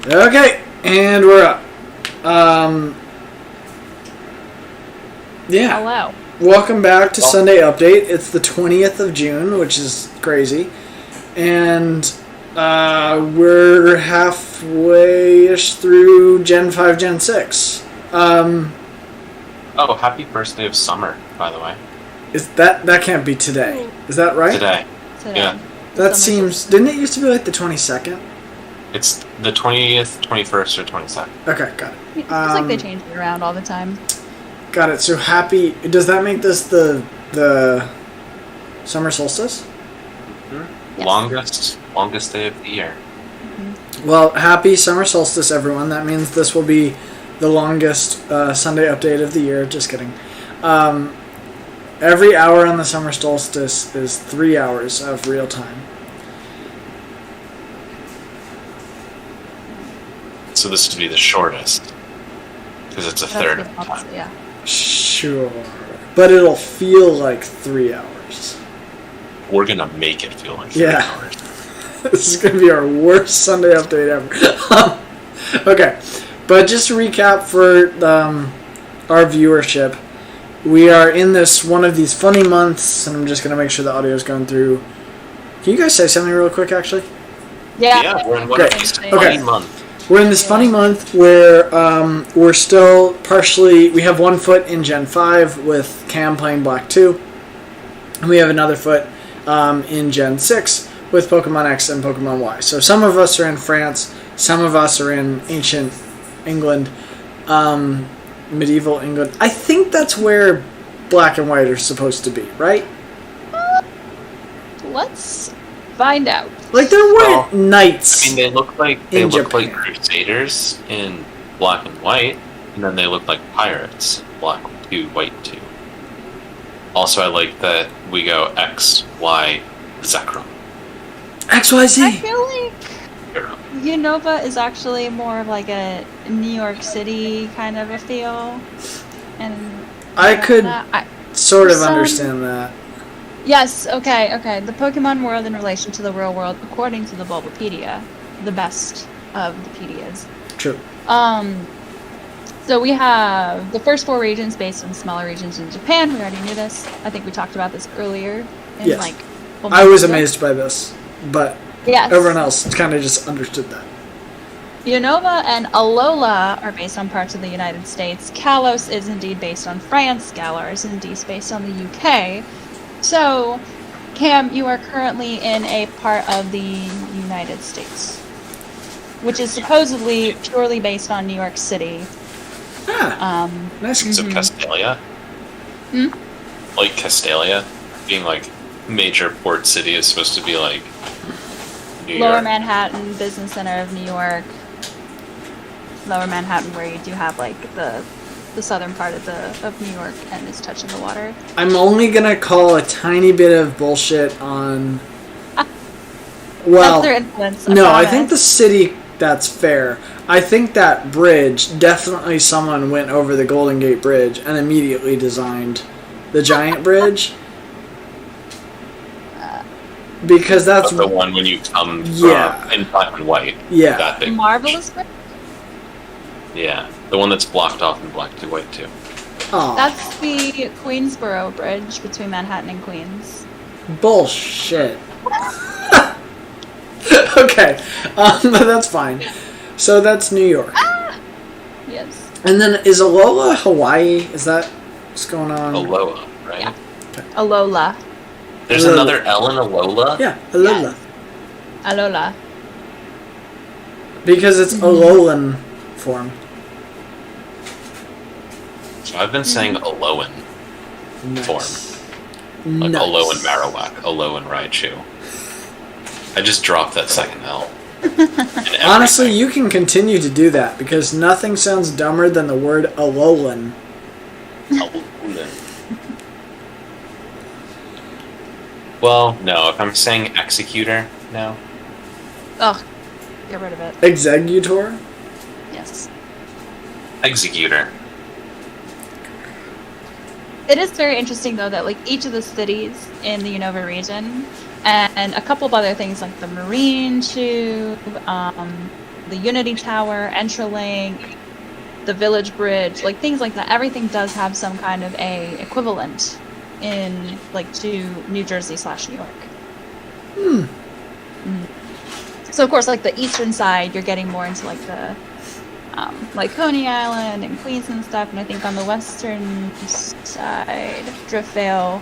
Okay, and we're up. Yeah. Hello. Welcome back to Sunday Update. It's the 20th of June, which is crazy. And we're halfway-ish through Gen 5, Gen 6. Oh, happy first day of summer, by the way. Is that can't be today. Is that right? Today. Yeah. That seems... Didn't it used to be like the 22nd? It's the 20th, 21st, or 22nd. Okay, got it. It's like they change it around all the time. Got it. So happy... Does that make this the summer solstice? Mm-hmm. Yes. Longest day of the year. Mm-hmm. Well, happy summer solstice, everyone. That means this will be the longest Sunday update of the year. Just kidding. Every hour on the summer solstice is 3 hours of real time. So this would be the shortest. Because it's a third of the time. Yeah. Sure. But it'll feel like 3 hours. We're going to make it feel like 3 hours. This is going to be our worst Sunday update ever. Okay. But just to recap for our viewership, we are in this one of these funny months, and I'm just going to make sure the audio is going through. Can you guys say something real quick, actually? Yeah, we're in one of these funny months. We're in this funny month where we're still partially... We have 1 foot in Gen 5 with Cam playing Black 2. And we have another foot in Gen 6 with Pokemon X and Pokemon Y. So some of us are in France. Some of us are in ancient England. Medieval England. I think that's where Black and White are supposed to be, right? Let's find out. Like there weren't knights. I mean, they look like Crusaders in Black and White, and then they look like pirates, Black 2, White 2. Also, I like that we go X, Y, Zekrom. XYZ. I feel like Unova is actually more of like a New York City kind of a feel, and I could sort of understand that. Yes, okay. The Pokemon world in relation to the real world, according to the Bulbapedia, the best of the pedias. True. So we have the first 4 regions based on smaller regions in Japan. We already knew this. I think we talked about this earlier. Yes. I was amazed by this, but everyone else kind of just understood that. Unova and Alola are based on parts of the United States. Kalos is indeed based on France. Galar is indeed based on the UK. So, Cam, you are currently in a part of the United States, which is supposedly purely based on New York City. Nice. So Castalia? Like Castalia being like major port city is supposed to be like New Lower York. Manhattan, business center of New York. Lower Manhattan, where you do have like the southern part of New York and is touching the water. I'm only gonna call a tiny bit of bullshit on. Well, that's their influence. I think the city. That's fair. I think that bridge, definitely someone went over the Golden Gate Bridge and immediately designed the giant bridge. Because that's the one when you come from in Black and White. Yeah. That big Marvelous Bridge? Yeah. The one that's blocked off in Black 2, White 2. Oh. That's the Queensboro Bridge between Manhattan and Queens. Bullshit. Okay, but that's fine. So that's New York. Yes. And then is Alola Hawaii? Is that what's going on? Alola, right? Yeah. Okay. Alola. There's another L in Alola? Yeah, Alola. Yes. Alola. Because it's Alolan form. So I've been saying Alolan form. Like Alolan Marowak, Alolan Raichu. I just dropped that second L. Honestly, you can continue to do that because nothing sounds dumber than the word Alolan. Well, no, if I'm saying Executor now. Ugh, get rid of it. Executor? Yes. Executor. It is very interesting, though, that like each of the cities in the Unova region and a couple of other things like the Marine Tube, the Unity Tower, Entralink, the Village Bridge, like things like that. Everything does have some kind of a equivalent in like to New Jersey / New York. So of course, like the eastern side, you're getting more into like the like Coney Island and Queens and stuff, and I think on the western side, Driftvale,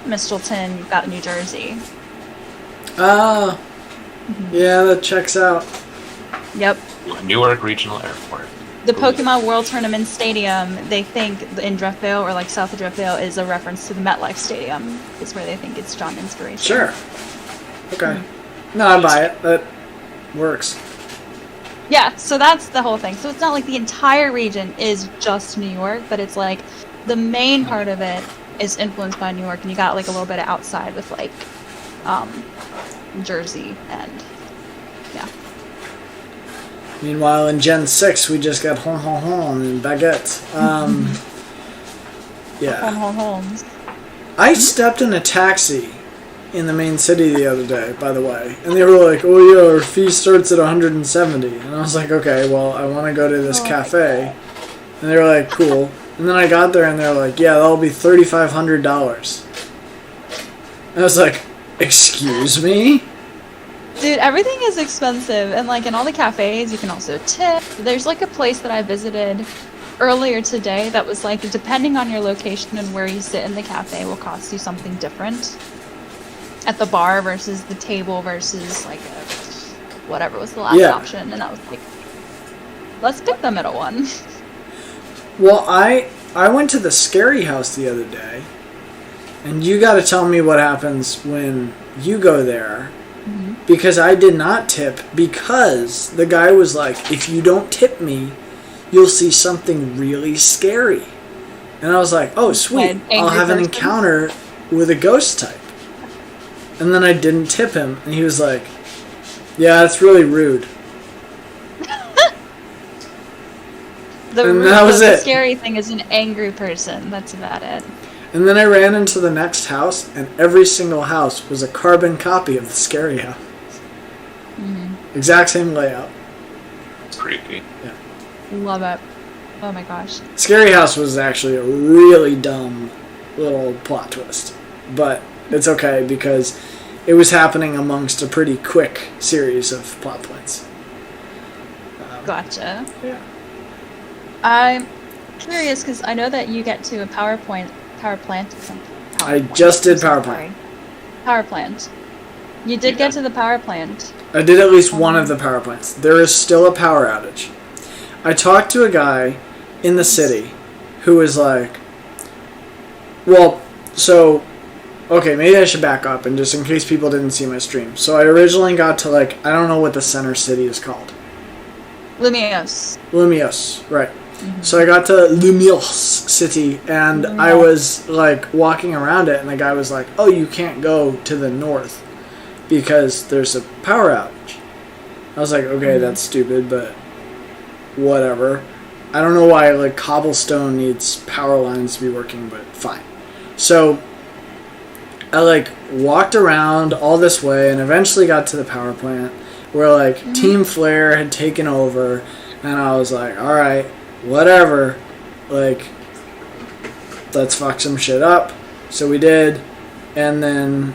Mistleton, you've got New Jersey. Yeah, that checks out. Yep. Newark Regional Airport. The Pokemon World Tournament Stadium, they think in Driftvale or like south of Driftvale is a reference to the MetLife Stadium. Is where they think it's drawn inspiration. Sure. Okay. No, I buy it. That works. Yeah, so that's the whole thing. So it's not like the entire region is just New York, but it's like the main part of it is influenced by New York, and you got like a little bit of outside with like Jersey and yeah. Meanwhile, in Gen 6, we just got home and baguette. Yeah. Homes. I stepped in a taxi in the main city the other day, by the way, and they were like, "Oh yeah, our fee starts at 170," and I was like, "Okay, well, I want to go to this cafe," and they were like, "Cool," and then I got there and they were like, "Yeah, that'll be $3,500." I was like, "Excuse me?" Dude, everything is expensive, and like in all the cafes, you can also tip. There's like a place that I visited earlier today that was like, depending on your location and where you sit in the cafe, will cost you something different. At the bar versus the table versus like whatever was the last option, and I was like, let's pick the middle one. Well, I went to the Scary House the other day, and you got to tell me what happens when you go there. Because I did not tip, because the guy was like, if you don't tip me, you'll see something really scary. And I was like, oh, sweet, I'll have an encounter with a ghost type. And then I didn't tip him, and he was like, yeah, that's really rude. The scary thing is an angry person. That's about it. And then I ran into the next house, and every single house was a carbon copy of the Scary House. Exact same layout. It's creepy. Yeah. Love it. Oh my gosh. Scary House was actually a really dumb little plot twist. But it's okay because it was happening amongst a pretty quick series of plot points. Gotcha. Yeah. I'm curious because I know that you get to a power plant or something. I just did power plant. Power plant. You did get to the power plant. I did at least one of the power plants. There is still a power outage. I talked to a guy in the city who was like, well, so, okay, maybe I should back up and just in case people didn't see my stream. So I originally got to like, I don't know what the center city is called. Lumios, right. So I got to Lumios City, and I was like walking around it, and the guy was like, oh, you can't go to the north because there's a power outage. I was like, okay, that's stupid, but whatever. I don't know why like cobblestone needs power lines to be working, but fine. So I like walked around all this way and eventually got to the power plant where like Team Flare had taken over, and I was like, all right, whatever, like, let's fuck some shit up. So we did, and then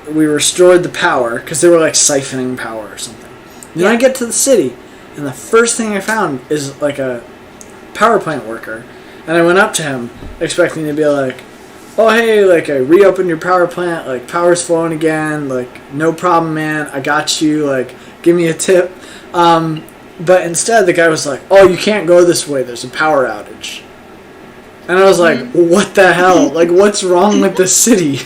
we restored the power, because they were, like, siphoning power or something. Then I get to the city, and the first thing I found is, like, a power plant worker. And I went up to him, expecting to be like, oh, hey, like, I reopened your power plant, like, power's flowing again, like, no problem, man, I got you, like, give me a tip. But instead, the guy was like, oh, you can't go this way, there's a power outage. And I was like, what the hell? Like, what's wrong with this city?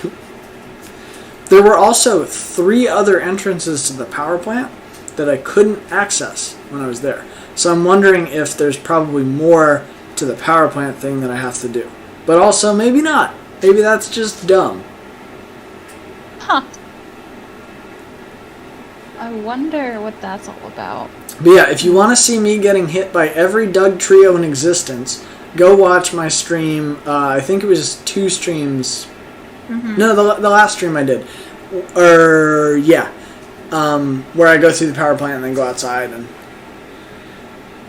There were also 3 other entrances to the power plant that I couldn't access when I was there. So I'm wondering if there's probably more to the power plant thing that I have to do. But also, maybe not. Maybe that's just dumb. Huh. I wonder what that's all about. But yeah, if you want to see me getting hit by every Doug trio in existence, go watch my stream. I think it was 2 streams. No, the last stream I did. Where I go through the power plant and then go outside, and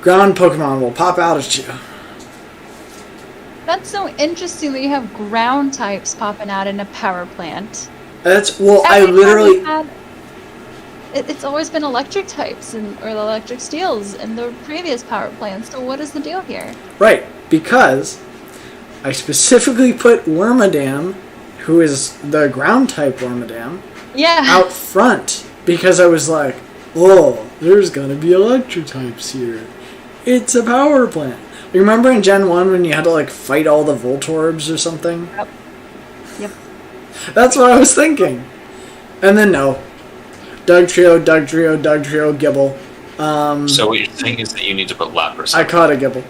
ground Pokemon will pop out at you. That's so interesting that you have ground types popping out in a power plant. It's always been electric types or electric steels in the previous power plants. So what is the deal here? Right, because I specifically put Wormadam, who is the ground type Wormadam, out front because I was like, oh, there's gonna be electric types here. It's a power plant. You remember in Gen 1 when you had to like fight all the Voltorbs or something? Yep. That's what I was thinking. And then no. Dugtrio, Gibble. So what you're saying is that you need to put Lapras. I caught a Gibble.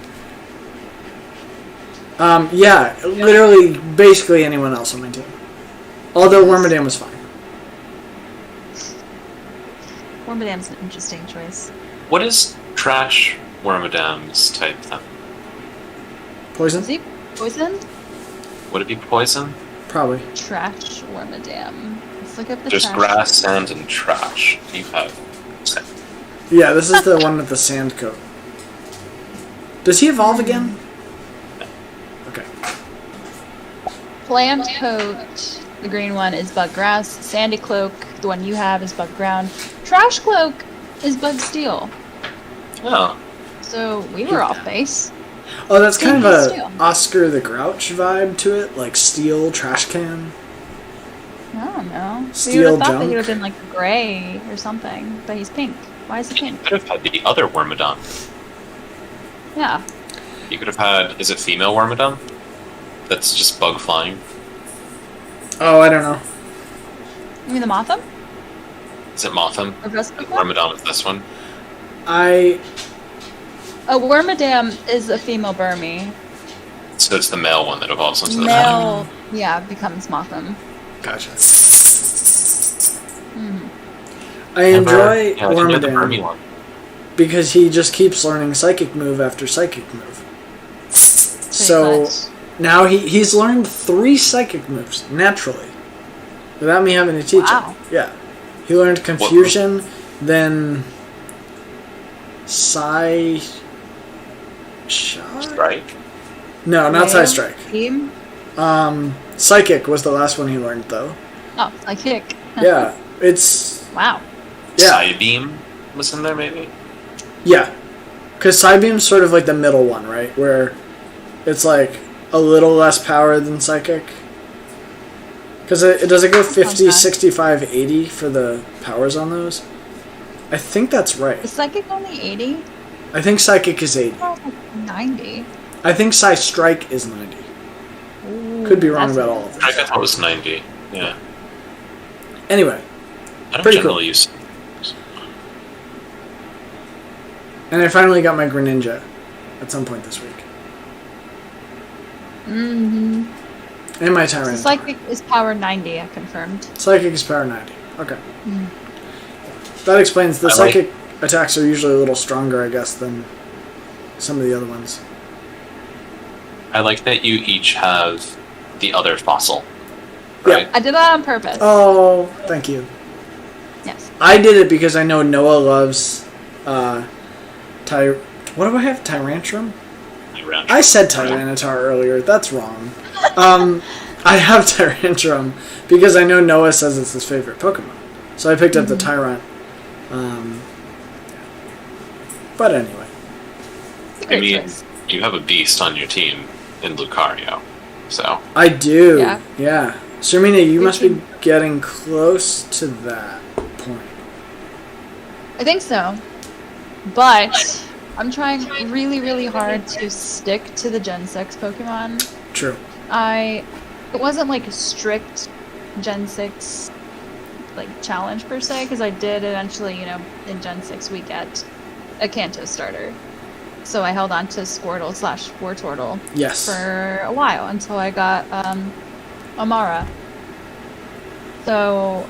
Literally, basically anyone else on my team. Although Wormadam was fine. Wormadam's an interesting choice. What is Trash Wormadam's type then? Poison? Is he poison? Would it be poison? Probably. Trash Wormadam. Let's look up the There's trash. grass, sand, and trash. You have sand. Yeah, this is the one with the sand coat. Does he evolve again? Okay. Plant coat, the green one, is bug grass. Sandy cloak, the one you have, is bug ground. Trash cloak is bug steel. Oh. So we were off base. Oh, that's kind of a Oscar the Grouch vibe to it, like steel trash can. I don't know. Steel We would have thought that junk. he would have been like gray or something, but he's pink. Why is he pink? You could have had the other Wormadam. Yeah. You could have had, is it female Wormadam? That's just bug flying. Oh, I don't know. You mean the Motham? Is it Motham? Or Vespa? Wormadam is this one. A Wormadam is a female Burmy. So it's the male one that evolves into the Male, becomes Motham. Gotcha. Mm. I enjoy the Burmy Wormadam one. because he just keeps learning Psychic move after Psychic move. So now he's learned 3 Psychic moves naturally, without me having to teach him. Yeah, he learned Confusion, then Strike? No, not Psy Strike. Team? Psychic was the last one he learned, though. Oh, Psychic. Yeah, it's... Wow. Yeah. Psybeam was in there, maybe? Yeah. Because Psybeam's sort of like the middle one, right? Where it's like a little less power than Psychic. Because does it go 50, 65, 80 for the powers on those? I think that's right. Is Psychic only 80? I think Psychic is 80. Oh, like 90. I think Psy Strike is 90. Ooh, Could be wrong about all of I this. thought it was 90. Yeah. Anyway, I don't pretty generally cool. use. And I finally got my Greninja at some point this week. Mm-hmm. And my So Tyranitar. Psychic is power 90, I confirmed. Psychic is power 90. Okay. Mm. That explains the I Psychic attacks are usually a little stronger, I guess, than some of the other ones. I like that you each have the other fossil. Right? I did that on purpose. Oh, thank you. Yes. I did it because I know Noah loves what do I have? Tyrantrum? I said Tyranitar earlier. That's wrong. I have Tyrantrum because I know Noah says it's his favorite Pokemon. So I picked up the Tyrant. But anyway. I mean, you have a beast on your team in Lucario, so. I do. Yeah. Sirmina, you must be getting close to that point. I think so. But I'm trying really, really hard to stick to the Gen 6 Pokemon. True. It wasn't like a strict Gen 6 like challenge per se, because I did eventually, in Gen 6 we get a Kanto starter. So I held on to Squirtle / Wartortle for a while until I got Amara. So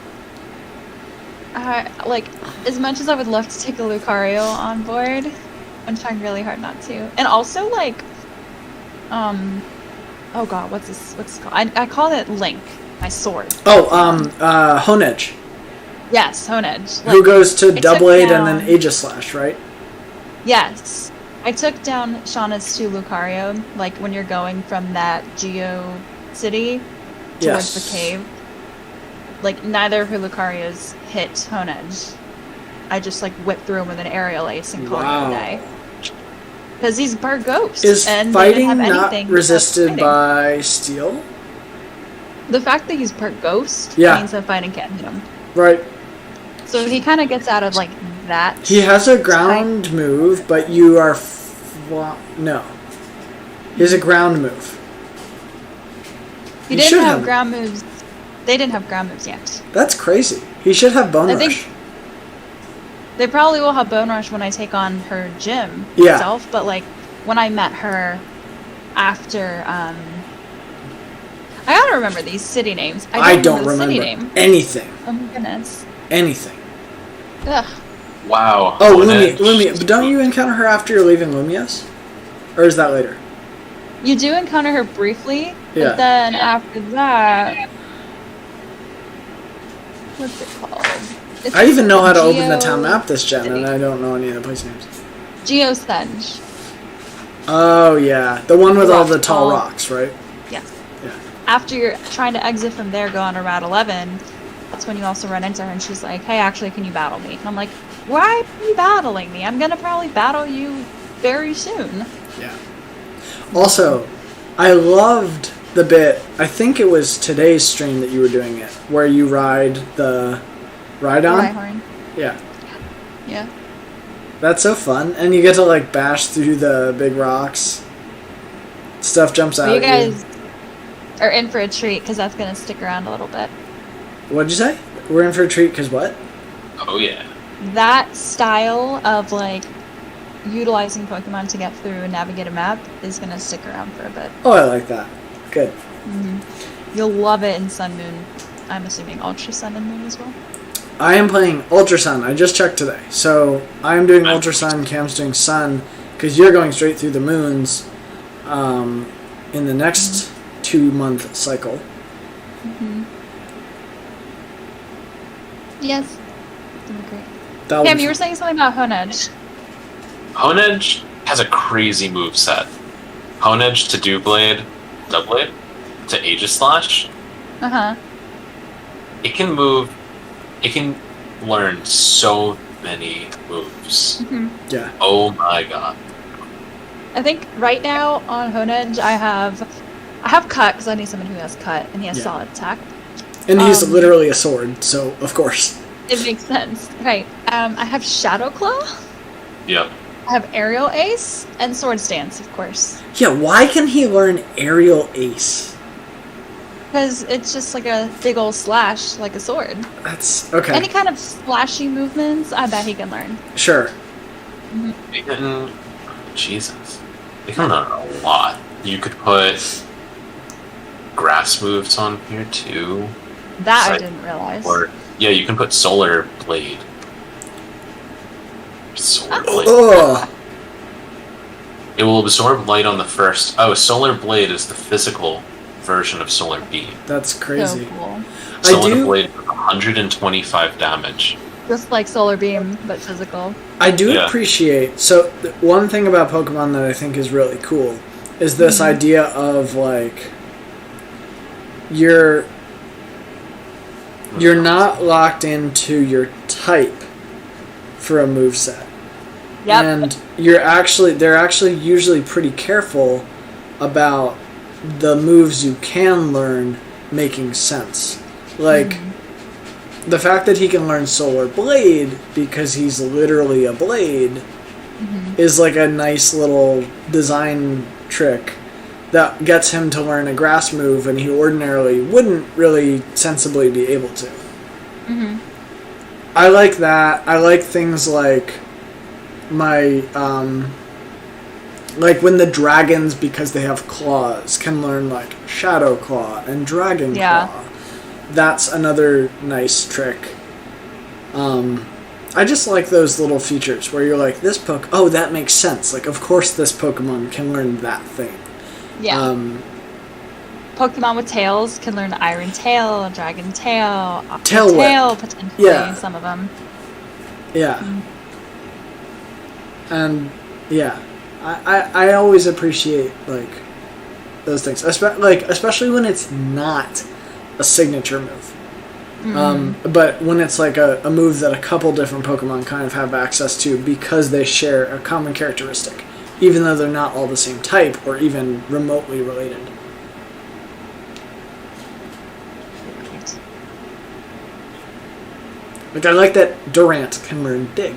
as much as I would love to take a Lucario on board, I'm trying really hard not to. And also oh god, what's this called? I call it Link. my sword. Oh, Honedge. Yes, Honedge. Who goes to I Double took Aid and down- then Aegislash, right? Yes. I took down Shauna's 2 Lucario, like when you're going from that Geo City towards the cave. Like, neither of her Lucarios hit Honedge. I just, like, whipped through him with an aerial ace and called it a day. Because he's bar ghost. Is and fighting they didn't have not anything resisted fighting. by steel? The fact that he's part ghost Yeah. means that fighting can't hit him. Right. So he kind of gets out of, like, that. He has a ground move, but you are... no. He has a ground move. He should didn't have ground moves. They didn't have ground moves yet. That's crazy. He should have Bone I Rush. think they probably will have Bone Rush when I take on her gym Yeah. itself, but like when I met her after I gotta remember these city names. I don't the remember city name. anything. Oh my goodness. Anything. Ugh. Wow. Oh, Honedge. Lumia. But don't you encounter her after you're leaving Lumia's? Or is that later? You do encounter her briefly, Yeah. but then after that, what's it called? It's I even know how to open the Geo town map this gen, City. and I don't know any of the place names. Geosenge. Oh, yeah. The one with all the tall Rock. rocks, right? Yeah. Yeah. After you're trying to exit from there, go on to Route 11, that's when you also run into her, and she's like, hey, actually, can you battle me? And I'm like, why are you battling me? I'm gonna probably battle you very soon. Yeah. Also, I loved the bit, I think it was today's stream that you were doing it, where you ride the Rhydon. Rhyhorn. Yeah. Yeah. That's so fun. And you get to, like, bash through the big rocks. Stuff jumps out But you at you. guys are in for a treat, because that's gonna stick around a little bit. What'd you say? We're in for a treat, because what? Oh, yeah. That style of, like, utilizing Pokemon to get through and navigate a map is gonna stick around for a bit. Oh, I like that. Good. You'll love it in Sun Moon. I'm assuming Ultra Sun and Moon as well. I am playing Ultra Sun. I just checked today. So, I'm doing Ultra Sun, Cam's doing Sun, because you're going straight through the moons in the next 2-month cycle. Yes. That'd be great. That Cam, was you were saying something about Honedge. Honedge has a crazy move set. Honedge to Doublade, Doublade to Aegislash. Uh-huh. It can move. It can learn so many moves. Yeah. Oh my god. I think right now on Honedge I have Cut, because I need someone who has Cut, and he has Yeah. solid attack. And he's literally a sword, so of course. It makes sense. Right. I have Shadow Claw, Yep. I have Aerial Ace, and Sword Stance, of course. Yeah, why can he learn Aerial Ace? Because it's just like a big old slash, like a sword. That's... okay. Any kind of slashy movements, I bet he can learn. Sure. They can. Jesus. They can learn a lot. You could put grass moves on here too. That I Psych- didn't realize. Or yeah, you can put Solar Blade. Solar Blade. Ugh. It will absorb light on the first. Oh, Solar Blade is the physical version of Solar Beam. That's So crazy. cool. Solar Blade does 125 damage. Just like Solar Beam, but physical. I do Yeah. appreciate... So, one thing about Pokemon that I think is really cool is this idea of, like... You're not locked into your type for a moveset. Yep. And they're actually usually pretty careful about the moves you can learn making sense. Like, the fact that he can learn Solar Blade because he's literally a blade is like a nice little design trick that gets him to learn a grass move and he ordinarily wouldn't really sensibly be able to. I like that. I like things like my like when the dragons, because they have claws, can learn like Shadow Claw and Dragon Claw. That's another nice trick. I just like those little features where you're like, that makes sense. Like, of course this Pokemon can learn that thing. Yeah. Pokemon with tails can learn Iron Tail, Dragon Tail, Aqua Tail Tail, Whip. potentially, Yeah. some of them. Yeah. And yeah, I always appreciate like those things, especially when it's not a signature move. But when it's like a move that a couple different Pokemon kind of have access to because they share a common characteristic, even though they're not all the same type or even remotely related. Like I like that Durant can learn Dig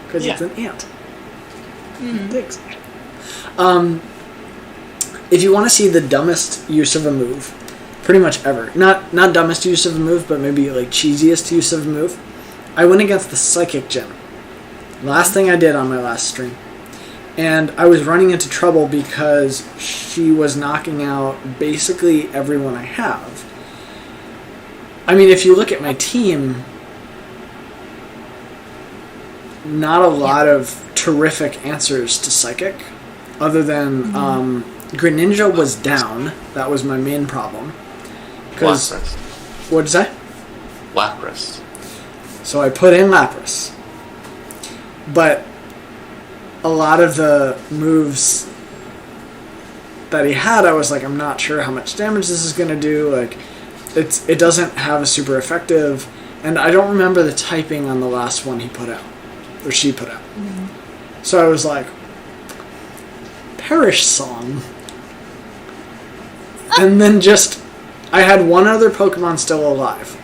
because it's an ant. Digs. If you want to see the dumbest use of a move, pretty much ever, not dumbest use of a move, but maybe like cheesiest use of a move, I went against the Psychic Gem. Last thing I did on my last stream. And I was running into trouble because she was knocking out basically everyone I have. I mean, if you look at my team, not a lot of terrific answers to Psychic, other than Greninja was down. That was my main problem. Because what did you say? Lapras. So I put in Lapras, but a lot of the moves that he had, I was like, I'm not sure how much damage this is going to do. Like, it doesn't have a super effective, and I don't remember the typing on the last one he put out, or she put out. So I was like, Perish Song. And then I had one other Pokemon still alive.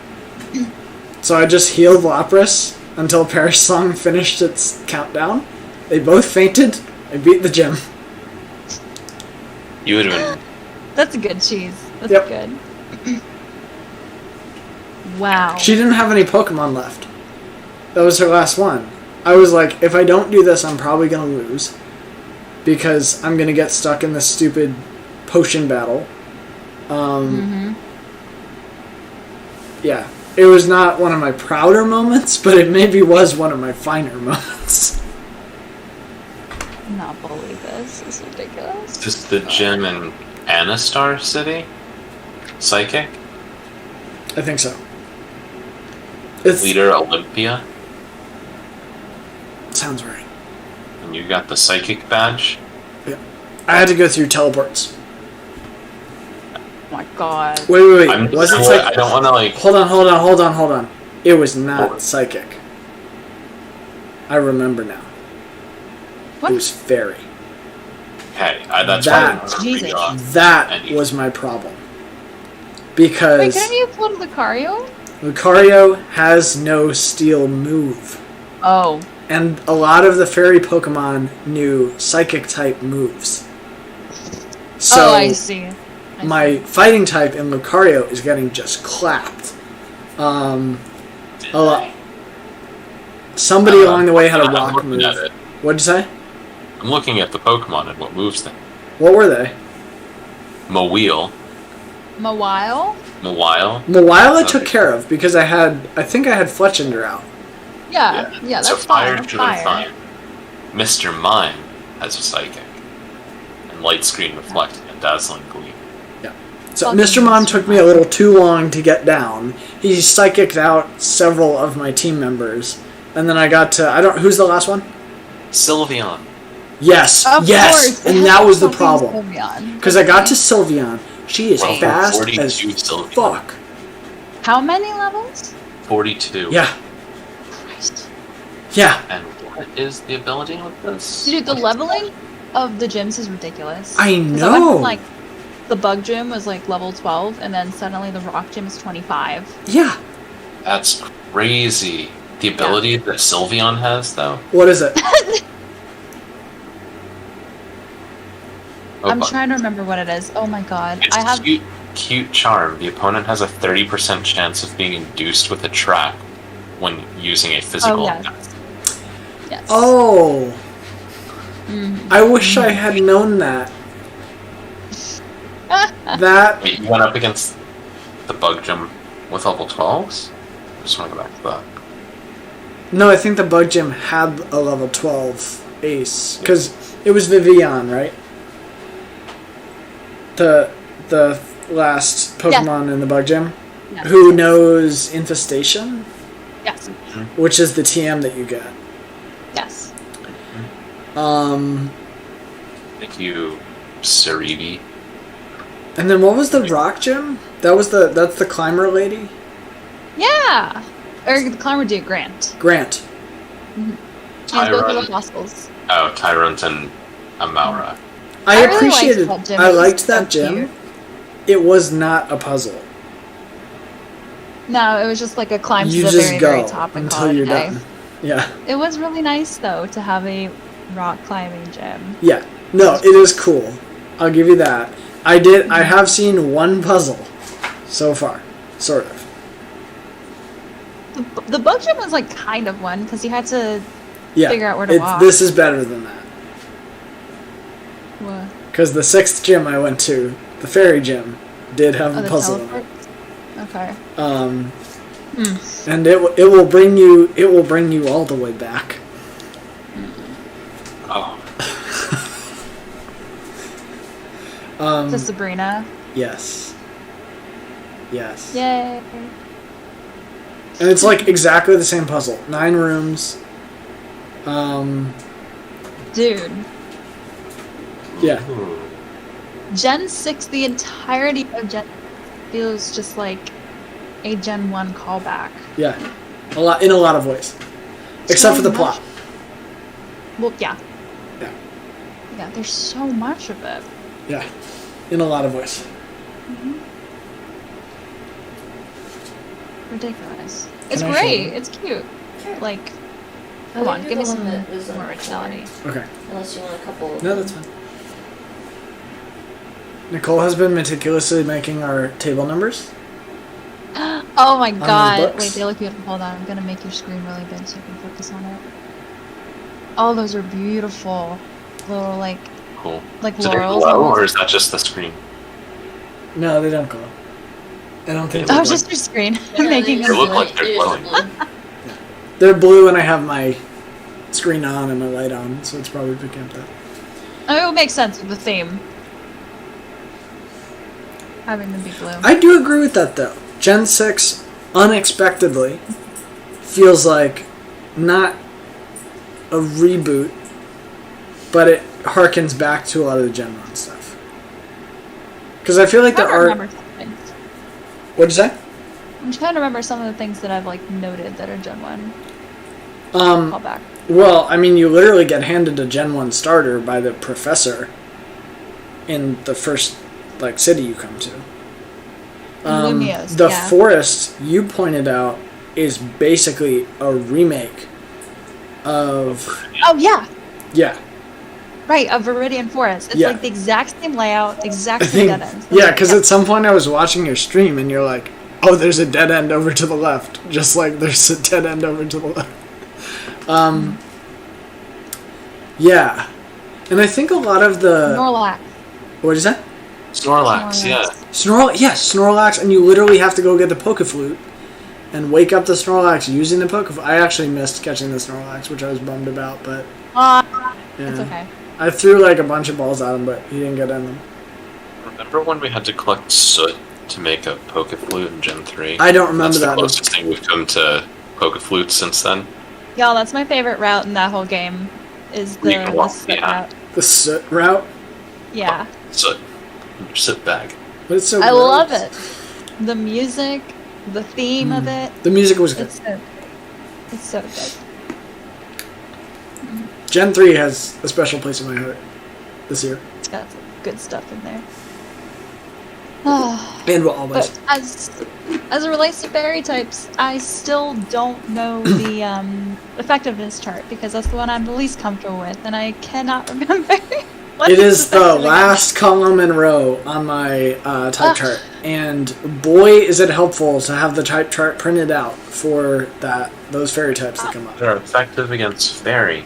So I just healed Lapras until Perish Song finished its countdown. They both fainted. I beat the gym. You would have been. That's good cheese. That's good. Wow. She didn't have any Pokemon left. That was her last one. I was like, if I don't do this, I'm probably going to lose. Because I'm going to get stuck in this stupid potion battle. Yeah. It was not one of my prouder moments, but it maybe was one of my finer moments. Not believe this. This is ridiculous. Is the gym in Anastar City? Psychic? I think so. It's, Leader Olympia? sounds right. And you got the Psychic badge? Yeah. I had to go through teleports. Oh my god. Wait. I don't want to like... Hold on. It was not Psychic. I remember now. What? It was Fairy. Hey, that's That- why Jesus. That was my problem. Because Wait, couldn't you pull Lucario? Lucario has no steel move. Oh. And a lot of the fairy Pokemon knew psychic type moves. So I see. my fighting type in Lucario is getting just clapped. A lot. Somebody along the way had a rock move. What'd you say? I'm looking at the Pokemon and what moves them. What were they? Mawile. Mawile? Mawile I took care of because I think I had Fletchinder out. Yeah, that's so fine. Fire should have been fine. Mr. Mime has a Psychic. And Light Screen Reflect and Dazzling Gleam. Yeah. So Mr. Mime took me a little too long to get down. He psychicked out several of my team members. And then I got to... who's the last one? Sylveon. Yes, Of course. and that was the problem. Sylveon. Because I got to Sylveon. She is fast as Sylveon. fuck. How many levels? 42. Yeah. Christ. Yeah. And what is the ability with this? Dude, the leveling of the gyms is ridiculous. I 'Cause I went know. from, like, the bug gym was like level 12, and then suddenly the rock gym is 25. Yeah. That's crazy. The ability that Sylveon has, though? What is it? I'm trying to remember what it is. Oh my god. It's I have cute charm. The opponent has a 30% chance of being induced with a trap when using a physical attack. Yes. Oh. I wish I had known that. That... Wait, you went up against the bug gym with level 12s? I just want to go back to that. No, I think the bug gym had a level 12 ace. Because it was Vivian, right? The the last Pokemon in the Bug Gym, Yes, who yes. knows Infestation, Yes. which is the TM that you get. Yes. Thank you, Siribi. And then what was the Rock Gym? That's the climber lady? Yeah. Or the climber dude, Grant. Grant. He has both of the Tyrant. fossils. Oh, Tyrant and Amaura. I really appreciated. liked that gym. I It was liked so that gym. cute. It was not a puzzle. No, it was just like a climb You to the just very, go very top and call until it you're a day. done. Yeah. It was really nice though to have a rock climbing gym. Yeah. No, it is cool. I'll give you that. I have seen one puzzle so far, sort of. The bug gym was like kind of one because you had to Yeah. figure out where to walk. This is better than that. What? Because the 6th gym I went to, the fairy gym, did have Oh, a the puzzle in it. teleport? Okay. And it will bring you all the way back. Oh, To Sabrina. Yes. Yes. Yay. And it's like exactly the same puzzle. 9 rooms. Dude. Yeah. Ooh. Gen 6, the entirety of Gen feels just like a Gen 1 callback. Yeah. In a lot of ways. Except for the much. plot. Well, yeah. Yeah. Yeah, there's so much of it. Yeah. In a lot of ways. Ridiculous. It's Can I show great. them? It's cute. Sure. Like, Oh, come you on, do give me the some one that was on more the originality. Okay. Unless you want a couple. No, that's fine. Nicole has been meticulously making our table numbers. Oh my those god. books? Wait, they look beautiful. Hold on. I'm gonna make your screen really big so you can focus on it. Oh, those are beautiful. Little, like Cool. like Does it laurels. glow, almost. or is that just the screen? No, they don't glow. I don't think Oh, they Oh, glow. just your screen. Yeah, Making they them look just like they're they just glowing. blue. They're blue and I have my screen on and my light on, so it's probably picking up that. I mean, it would make sense with the theme. Having them be blue. I do agree with that though. Gen 6 unexpectedly feels like not a reboot, but it harkens back to a lot of the Gen 1 stuff. Because I feel like I'm the trying to art. remember something. What'd you say? I'm trying to remember some of the things that I've like noted that are Gen 1 callback. Well, I mean, you literally get handed a Gen 1 starter by the professor in the first like city you come to. Lumios, The yeah. forest you pointed out is basically a remake of Oh yeah, yeah. right, of Viridian Forest. It's Yeah. like the exact same layout, exact I same think dead ends. yeah, because at some point I was watching your stream and you're like, oh, there's a dead end over to the left, just like there's a dead end over to the left. Yeah, and I think a lot of the Snorlax. what is that? Snorlax, yeah. Snorlax, and you literally have to go get the Pokeflute and wake up the Snorlax using the Pokeflute. I actually missed catching the Snorlax, which I was bummed about, but yeah. It's okay. I threw like a bunch of balls at him, but he didn't get in them. Remember when we had to collect soot to make a Pokeflute in Gen 3? I don't remember That's the that. closest thing we've come to Pokeflutes since then. Y'all, that's my favorite route in that whole game. Is the, You can the walk, sit yeah. route. The soot route, Yeah. Soot. Your soot bag. but it's so. I gross. love it. The music, the theme of it. The music was good. It's so good. Gen 3 has a special place in my heart this year, It's got some good stuff in there. Ah. and will always. But as it relates to fairy types, I still don't know the effectiveness chart because that's the one I'm the least comfortable with, and I cannot remember. what It is the effective last column and row on my type Ah. chart, and boy, is it helpful to have the type chart printed out for those fairy types that come up. They're effective against fairy.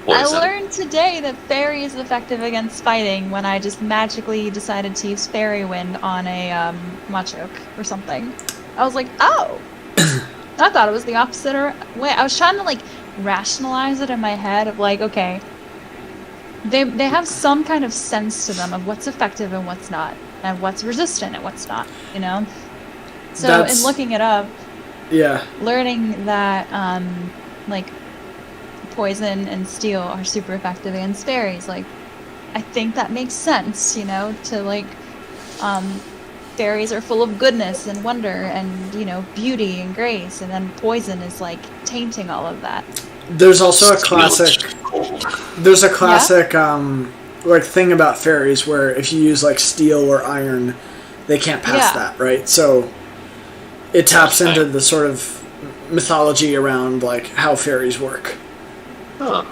I Poison. learned today that fairy is effective against fighting when I just magically decided to use fairy wind on a Machoke or something. I was like, oh! I thought it was the opposite way. I was trying to like rationalize it in my head of like, okay, they have some kind of sense to them of what's effective and what's not. and what's resistant and what's not, you know? So That's- in looking it up, Yeah. learning that like poison and steel are super effective against fairies, like I think that makes sense, you know, to like fairies are full of goodness and wonder and, you know, beauty and grace, and then poison is like tainting all of that. There's also a Steel is classic. cold. There's a classic like thing about fairies where if you use like steel or iron, they can't pass Yeah. that, right? So it taps into the sort of mythology around like how fairies work. Huh.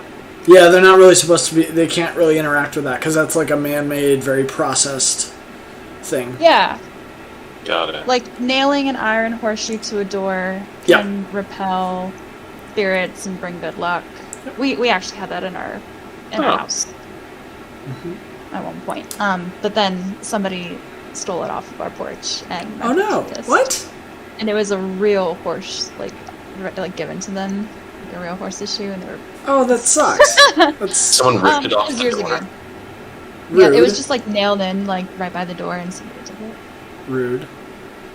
Yeah, they're not really supposed to be. They can't really interact with that because that's like a man-made, very processed thing. Yeah, Got it. like nailing an iron horseshoe to a door Yeah. can repel spirits and bring good luck. We actually had that in our Oh. house at one point. But then somebody stole it off of our porch, and my Oh no! parents were pissed. What? And it was a real horse, like given to them, like a real horse's shoe, and they were Oh, that sucks. That's Someone ripped it off was the years door. ago. rude. Yeah, it was just like nailed in, like right by the door, and somebody took it. rude,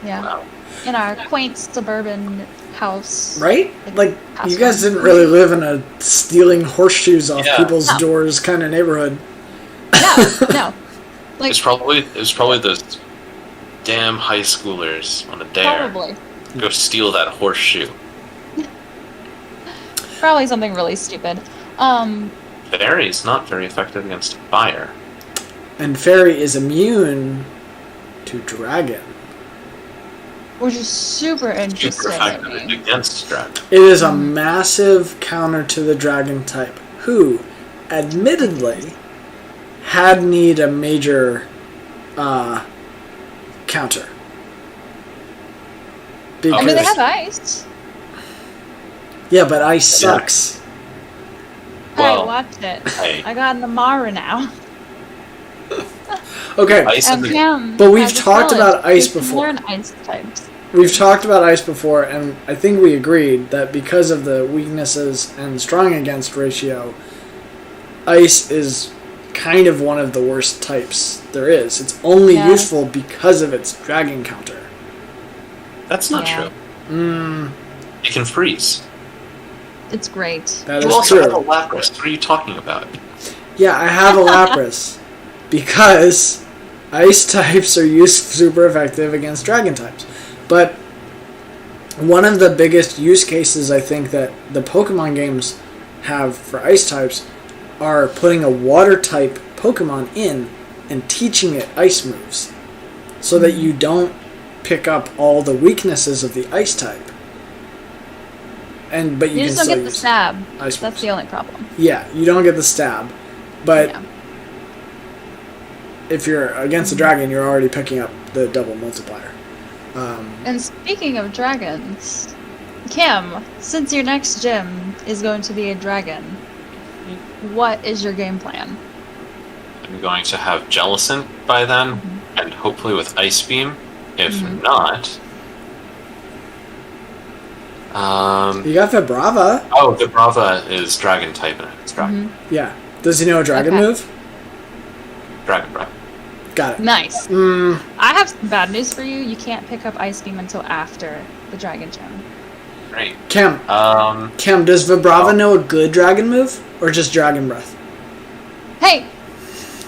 Yeah, Wow. in our quaint suburban house. right? Like you Password. guys didn't really live in a stealing horseshoes off Yeah. people's No. doors kind of neighborhood. No, no. Like It was probably those damn high schoolers on a dare. probably. Go steal that horseshoe. Probably something really stupid. Fairy's not very effective against fire. And fairy is immune to dragon. Which is super Super interesting to effective me. against dragon. It is a massive counter to the dragon type, who, admittedly, had need a major counter. Because, I mean, they have ice. yeah, but ice sucks. Well, I watched it. Hey, I got an Amara now. Okay, ice And is a, Cam But we've has a talked talent. about ice You can before. learn ice types. we've talked about ice before, and I think we agreed that because of the weaknesses and strong against ratio, ice is kind of one of the worst types there is. It's only Yeah. useful because of its dragon counter. that's not Yeah. true. It can freeze. It's great. That You is also have a true. Lapras. What are you talking about? Yeah, I have a Lapras because ice types are super effective against dragon types. But one of the biggest use cases I think that the Pokemon games have for ice types are putting a water type Pokemon in and teaching it ice moves so that you don't pick up all the weaknesses of the ice type. But you You can just don't still get the use stab. ice That's moves. the only problem. Yeah, you don't get the stab. But Yeah. if you're against a dragon, you're already picking up the double multiplier. And speaking of dragons, Kim, since your next gym is going to be a dragon, what is your game plan? I'm going to have Jellicent by then, and hopefully with Ice Beam. If not, You got Vibrava. oh, the Brava is Dragon type and it's Dragon. Yeah. Does he know a dragon Okay. move? Dragon Breath. Got it. Nice. Mm, I have some bad news for you. You can't pick up Ice Beam until after the Dragon Gem. Great. Cam, does Vibrava know a good dragon move? Or just Dragon Breath? Hey!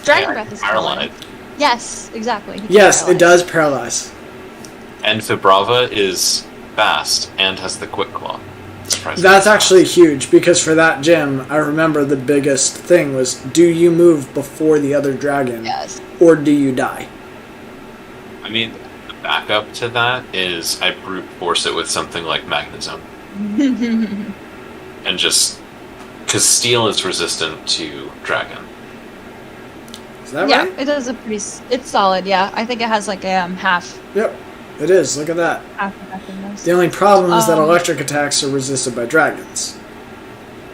Dragon Yeah, Breath is Paralyzed. calling. Yes, exactly. He can Yes, it paralyze. does paralyze. And Vibrava is fast and has the Quick Claw. Surprisingly That's fast. actually huge because for that gym, I remember the biggest thing was do you move before the other dragon Yes. or do you die? I mean, the backup to that is I brute force it with something like Magnezone. And just... Because Steel is resistant to Dragon. Is that Yeah, right? it does a pretty. It's solid. Yeah, I think it has like a half Yep. It is. Look at that. effectiveness. The only problem is that Um, electric attacks are resisted by dragons.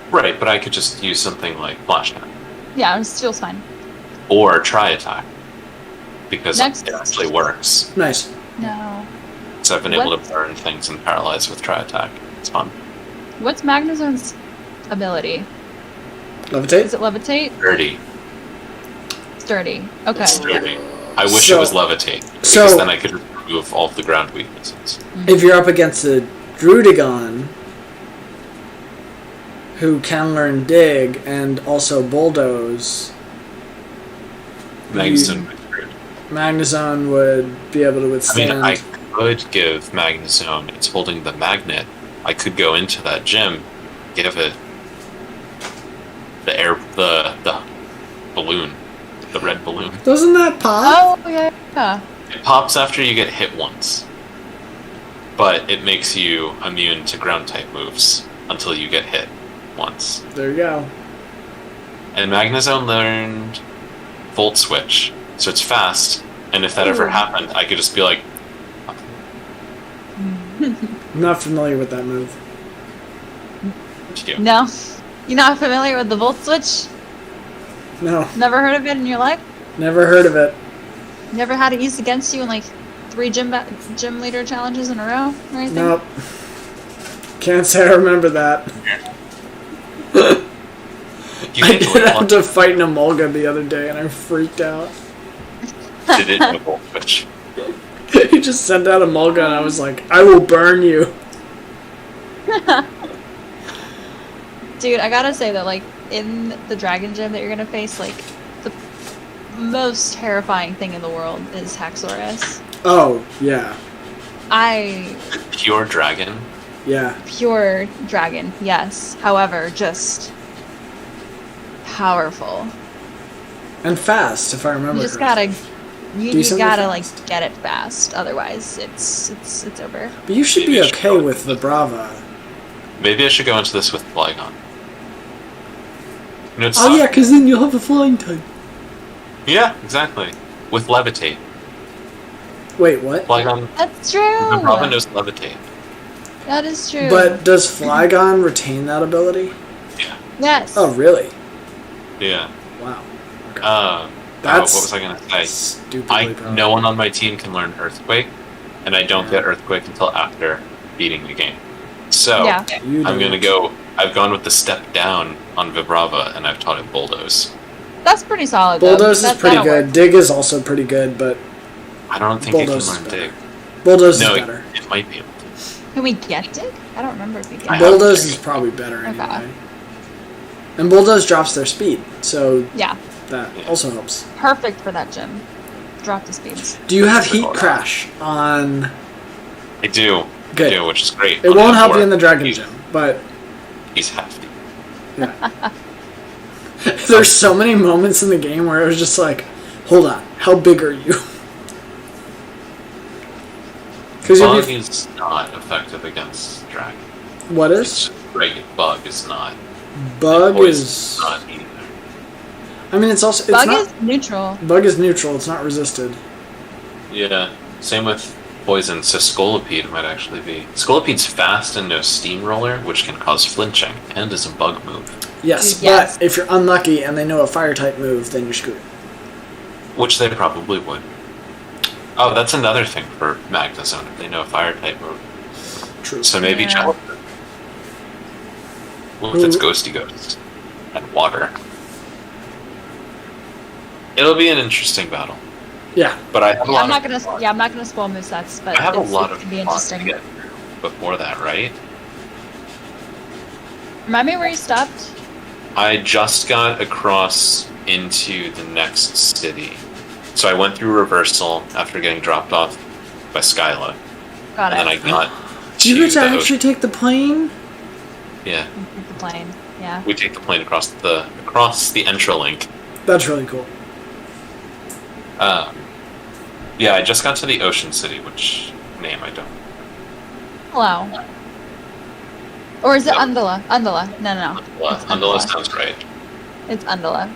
Right, but I could just use something like Flash Attack. Yeah, it feels fine. Or Tri Attack. Because Next. it actually works. Nice. No. So I've been able What? to burn things and paralyze with Tri Attack. It's fun. What's Magnezone's ability? Levitate? Is it levitate? Dirty. Sturdy. Okay. It's dirty. I wish it was levitate, because then I could remove all of the ground weaknesses. If you're up against a Druidigon who can learn dig and also bulldoze, Magnezone would be able to withstand. I mean, I could give Magnezone. It's holding the magnet. I could go into that gym, give it the balloon, the red balloon. Doesn't that pop? Oh yeah. It pops after you get hit once, but it makes you immune to ground type moves until you get hit once. There you go. And Magnezone learned Volt Switch, so it's fast. And if that ever happened, I could just be like, I'm not familiar with that move. No, you're not familiar with the Volt Switch? No. Never heard of it in your life? Never heard of it. Never had it used against you in like 3 gym leader challenges in a row or anything? Nope. Can't say I remember that. I did have to fight an Emolga the other day and I freaked out. Did it know Volt Switch? He just sent out a Emolga and I was like, I will burn you. Dude, I gotta say though, like, in the Dragon Gym that you're gonna face, like, the most terrifying thing in the world is Haxorus. Oh, yeah. Pure dragon? Yeah. Pure dragon, yes. However, just powerful. And fast, if I remember. You just gotta like fast. get it fast, otherwise it's over. But you should be okay with the Brava. Maybe I should go into this with Flygon. You know, oh yeah, because then you'll have a flying type. Yeah, exactly. With Levitate. Wait, what? Flygon. That's true. The Brava knows Levitate. That is true. But does Flygon retain that ability? Yeah. Yes. Oh, really? Yeah. Wow. Okay. What was I going to say? Stupidly powerful. No one on my team can learn Earthquake, and I don't get Earthquake until after beating the game. So, yeah. I'm going to go... I've gone with the step down on Vibrava, and I've taught it Bulldoze. That's pretty solid, Bulldoze is pretty good. Work. Dig is also pretty good, but... I don't think Bulldoze it can learn Dig. Bulldoze is better. It might be able to. Can we get Dig? I don't remember if we get Bulldoze is probably better anyway. And Bulldoze drops their speed, so... Yeah. That also helps. Perfect for that gym. Drop the speeds. Do you have Heat Crash on... I do. Good. I do, which is great. It won't help you in the Dragon Gym, but... He's hefty. Yeah. There's so many moments in the game where it was just like, hold on, how big are you? Bug is not effective against Dragon. What is? Bug is not. Bug is not either. I mean, it's also... Bug is neutral. Bug is neutral, it's not resisted. Yeah, same with Poison, so Scolipede might actually be. Scolipede's fast and no Steamroller, which can cause flinching, and is a bug move. Yes, but if you're unlucky and they know a fire-type move, then you're screwed. Which they probably would. Oh, that's another thing for Magnezone, if they know a fire-type move. True. So maybe Jellyfish. With its Ghosty Ghost. And water. It'll be an interesting battle. Yeah, but I have a lot. I'm not gonna spoil movesets, but I have a lot of be interesting. To get before that, right? Remind me where you stopped. I just got across into the next city, so I went through Reversal after getting dropped off by Skyla. Got it. And then I got. Do you get to actually take the plane? Yeah. Take the plane. Yeah. We take the plane across the Entralink. That's really cool. Yeah, I just got to the Ocean City, which name I don't. Hello. Or is it Undula? Undula. No. Undula sounds right. It's Undula.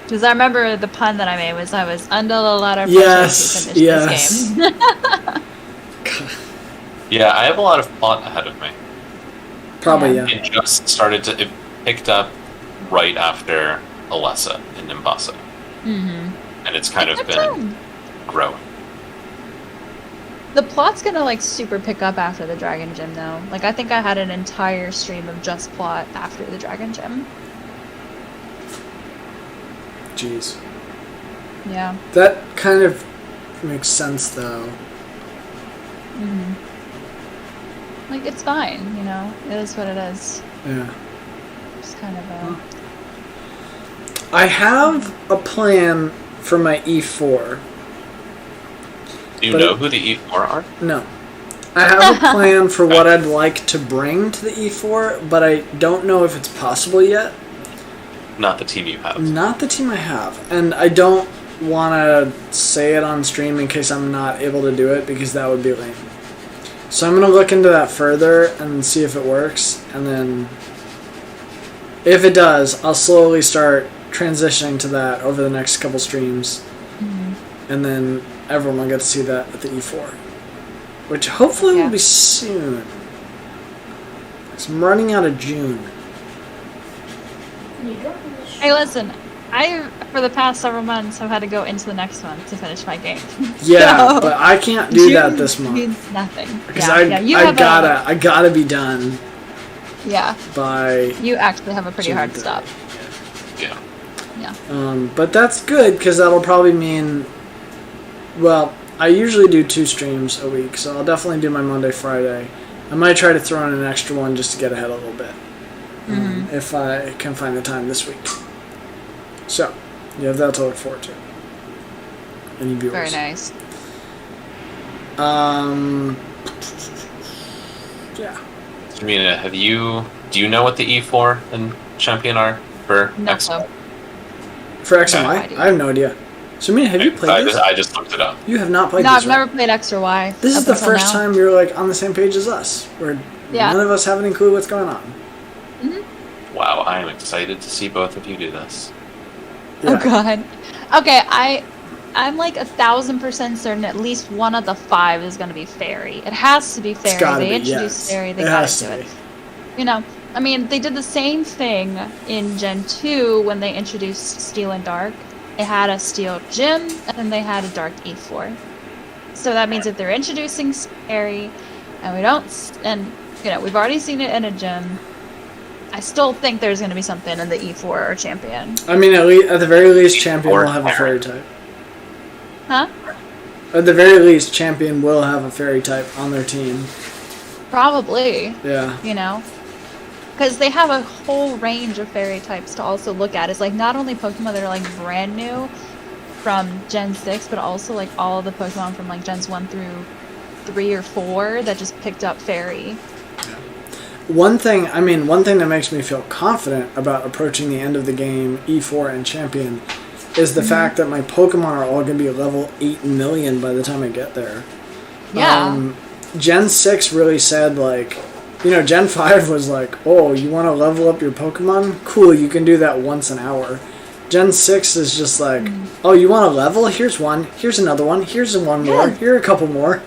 Because I remember the pun that I made was Undula ladder yes. to finish this game. Yeah, I have a lot of plot ahead of me. Probably, yeah. It just it picked up right after Alessa in Nimbasa. Mm-hmm. And it's kind of been growing. The plot's gonna like super pick up after the Dragon Gym though. Like I think I had an entire stream of just plot after the Dragon Gym. Jeez. Yeah. That kind of makes sense, though. Mm-hmm. Like, it's fine, you know? It is what it is. Yeah. Just kind of a... I have a plan for my E4. Do you know who the E4 are? No. I have a plan for what I'd like to bring to the E4, but I don't know if it's possible yet. Not the team you have. Not the team I have. And I don't want to say it on stream in case I'm not able to do it, because that would be lame. So I'm going to look into that further and see if it works. And then, if it does, I'll slowly start transitioning to that over the next couple streams. Mm-hmm. And then everyone will get to see that at the E4. Which hopefully will be soon. Because I'm running out of June. Hey, listen. For the past several months, have had to go into the next one to finish my game. Yeah, So, but I can't do that this month. Means nothing. Because I gotta be done. Yeah. By. You actually have a pretty hard stop. Yeah. Yeah. But that's good, because that'll probably mean. Well, I usually do 2 streams a week, so I'll definitely do my Monday, Friday. I might try to throw in an extra one just to get ahead a little bit. If I can find the time this week. So, you have that to look forward to. Any viewers? Very nice. Yeah. Sirmina, do you know what the E4 and Champion are for X? No. For X and Y? I have no idea. Sirmina, have you played this? I just looked it up. You have not played No, this, I've never played X or Y. This is the first time you're like on the same page as us, where none of us have any clue what's going on. Mm-hmm. Wow, I am excited to see both of you do this. Yeah. Oh god. Okay, I'm like 1,000% certain at least one of the 5 is going to be Fairy. It has to be Fairy. They introduced Fairy. They gotta do it. You know, I mean, they did the same thing in Gen 2 when they introduced Steel and Dark. They had a Steel Gym, and then they had a Dark E4. So that means if they're introducing Fairy, and we've already seen it in a gym, I still think there's going to be something in the E4 or Champion. I mean, at the very least, Champion will have a Fairy type. Huh? At the very least, Champion will have a Fairy type on their team. Probably. Yeah. You know? Because they have a whole range of Fairy types to also look at. It's like not only Pokemon that are like brand new from Gen 6, but also like all of the Pokemon from like Gens 1 through 3 or 4 that just picked up Fairy. One thing that makes me feel confident about approaching the end of the game, E4 and Champion, is the fact that my Pokemon are all going to be level 8 million by the time I get there. Yeah. Gen 6 really said, like, Gen 5 was like, oh, you want to level up your Pokemon? Cool, you can do that once an hour. Gen 6 is just like, oh, you want to level? Here's one. Here's another one. Here's one more. Here are a couple more.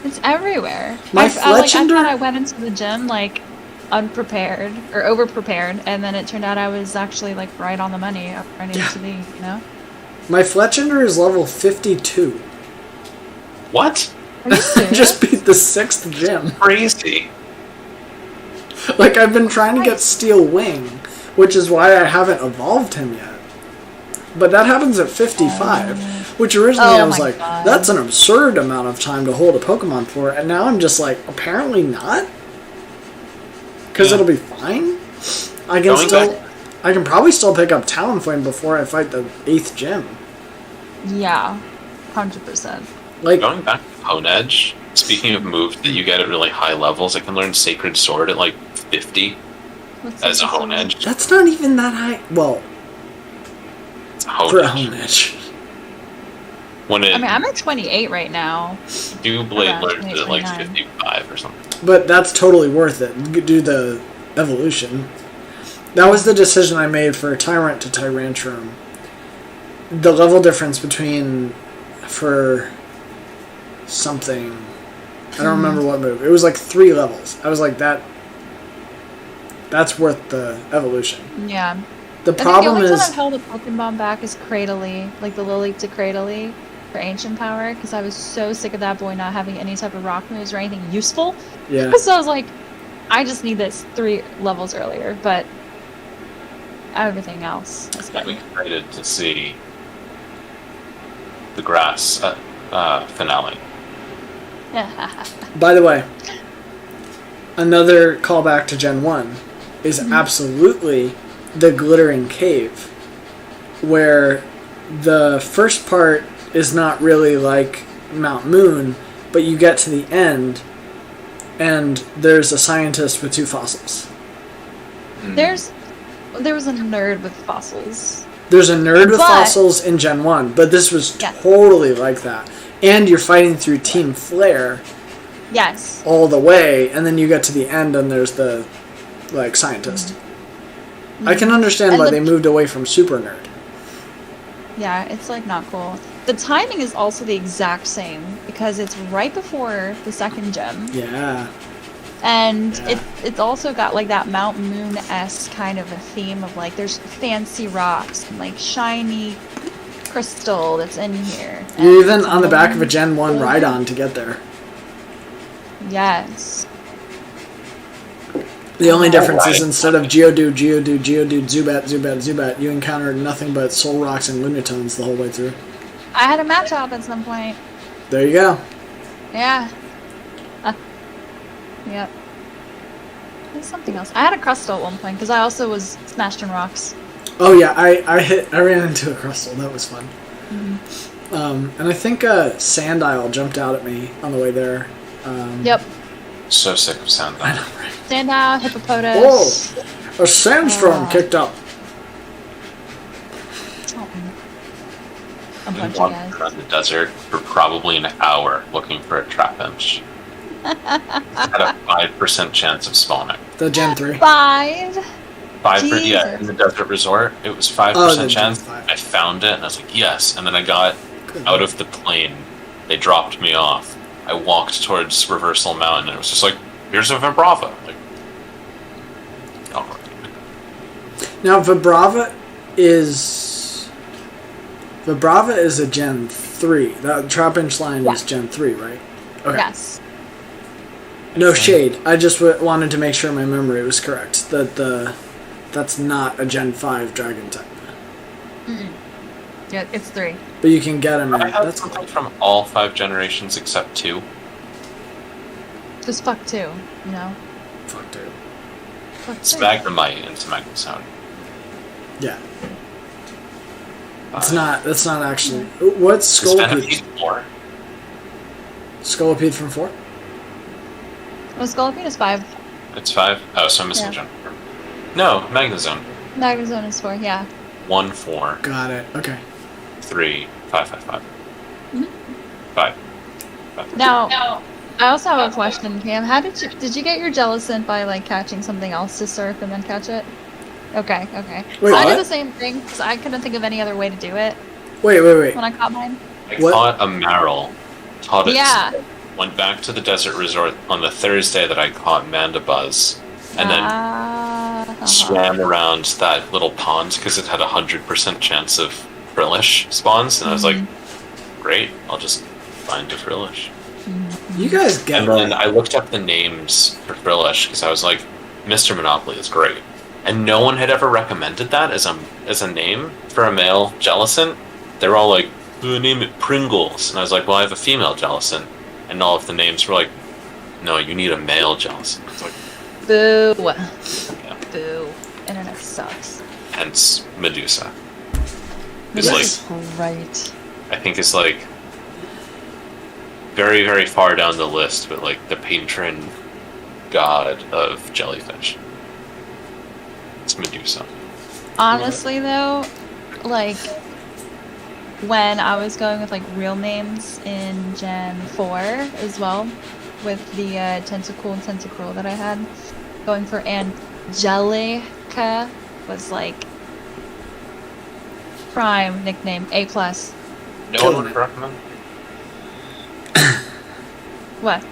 It's everywhere. I thought I went into the gym like unprepared or overprepared, and then it turned out I was actually like right on the money where I needed to be. My Fletchinder is level 52. What? Are you serious? I just beat the 6th gym. Crazy. Like, I've been trying to get Steel Wing, which is why I haven't evolved him yet. But that happens at 55, which originally I was like, that's an absurd amount of time to hold a Pokemon for, and now I'm just like, apparently not? Because it'll be fine? I can probably still pick up Talonflame before I fight the 8th gym. Yeah, 100%. Like, going back to Hone Edge, speaking of moves that you get at really high levels, I can learn Sacred Sword at like 50 as a Hone Edge. That's not even that high. Well, for a Hone Edge. I'm at 28 right now. Blade learns it at like 55 or something. But that's totally worth it. You could do the evolution. That was the decision I made for Tyrant to Tyrantrum. The level difference for something, I don't remember what move. It was like 3 levels. I was like, that's worth the evolution. Yeah. The problem is... is... the only time I've held a Pokemon back is Cradily, like the Lily to Cradily for Ancient Power, because I was so sick of that boy not having any type of rock moves or anything useful. Yeah. So I was like, I just need this 3 levels earlier, but everything else is I'm excited to see the grass finale. By the way, another callback to Gen 1 is absolutely the Glittering Cave, where the first part is not really like Mount Moon, but you get to the end, and there's a scientist with 2 fossils. There was a nerd with fossils. There's a nerd with fossils in Gen 1, but this was totally like that. And you're fighting through Team Flare. Yes. All the way, and then you get to the end and there's the, like, scientist. I can understand why they moved away from Super Nerd. Yeah, it's, like, not cool. The timing is also the exact same, because it's right before the second gem. Yeah. And it's also got, like, that Mount Moon-esque kind of a theme of, like, there's fancy rocks and, like, shiny crystal that's in here. You're even on the back of a Gen 1 ride-on to get there. Yes. The only difference is instead of Geodude, Zubat, you encountered nothing but Soul Rocks and Lunatones the whole way through. I had a Machop at some point. There you go. Yeah. Yep. There's something else. I had a Crustle at one point, because I also was smashed in rocks. Oh yeah, I ran into a Crustle. That was fun. And I think Sandile jumped out at me on the way there. Yep. So sick of Sandile. I know, right? Sandile, Hippopotas. Whoa! A sandstorm kicked up. A bunch of walked guys. around the desert for probably an hour looking for a Trapinch. Had a 5% chance of spawning. The Gen 3. 5? 5%, yeah, in the desert resort, it was 5% chance. Gen 5. I found it and I was like, yes. And then I got out of the plane. They dropped me off. I walked towards Reversal Mountain and it was just like, here's a Vibrava. Like, alright. Now Vibrava is a Gen 3. That Trapinch line is Gen 3, right? Okay. Yes. No shade. I just wanted to make sure my memory was correct. That's not a Gen 5 Dragon type. Yeah, it's 3. But you can get them in. I have That's something cool. from all 5 generations except 2. Just fuck 2, you know? Fuck, dude. Fuck It's 2. Magnemite into Magnezone. Yeah. It's not. That's not actually. What's Scolipede? 4. Scolipede from 4? Well, Scolipede is 5. It's 5? Oh, so I'm missing Gen 4. No, Magnezone. Magnezone is 4, yeah. 1, 4, Got it. Okay. 3, 5, 5, 5. 5. Now, I also have a question, Cam. How did you get your Jellicent by, like, catching something else to surf and then catch it? Okay. Wait, I what? did the same thing, because I couldn't think of any other way to do it Wait. when I caught mine. I What? caught a Marill, taught it, Yeah. went back to the desert resort on the Thursday that I caught Mandibuzz, and then swam around that little pond because it had 100% chance of Frillish spawns, and I was like, great, I'll just find a Frillish. You guys get And then I looked up the names for Frillish because I was like, Mr. Monopoly is great. And no one had ever recommended that as a name for a male Jellicent. They were all like, name it Pringles. And I was like, well, I have a female Jellicent. And all of the names were like, no, you need a male Jellicent. It's like, Boo. yeah. Boo. Internet sucks. Hence Medusa. This It's is great. I think it's like very, very far down the list, but like the patron god of jellyfish. It's Medusa. Honestly, though, like, when I was going with, like, real names in Gen 4 as well, with the Tentacool and Tentacruel that I had, going for Angelica was, like, prime nickname, A+. No one would recommend What?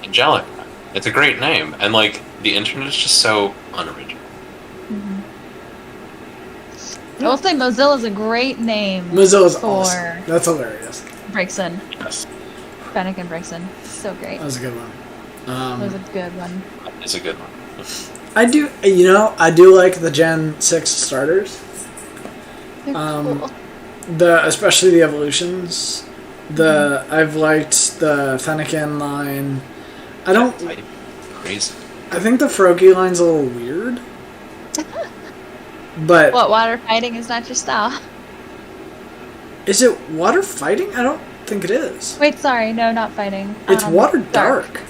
Angelica. It's a great name, and like the internet is just so unoriginal. I will say Mozilla's a great name. Mozilla's for awesome. That's hilarious. Braixen. Yes, Fennec and Braixen. So great. That was a good one. That was a good one. it's a good one. I do like the Gen 6 starters. They're cool. especially the evolutions. I've liked the Fennekin line. I don't. Crazy. I think the Froakie line's a little weird. But What, water fighting is not your style? is it water fighting? I don't think it is. Wait, sorry, no, not fighting. It's water dark.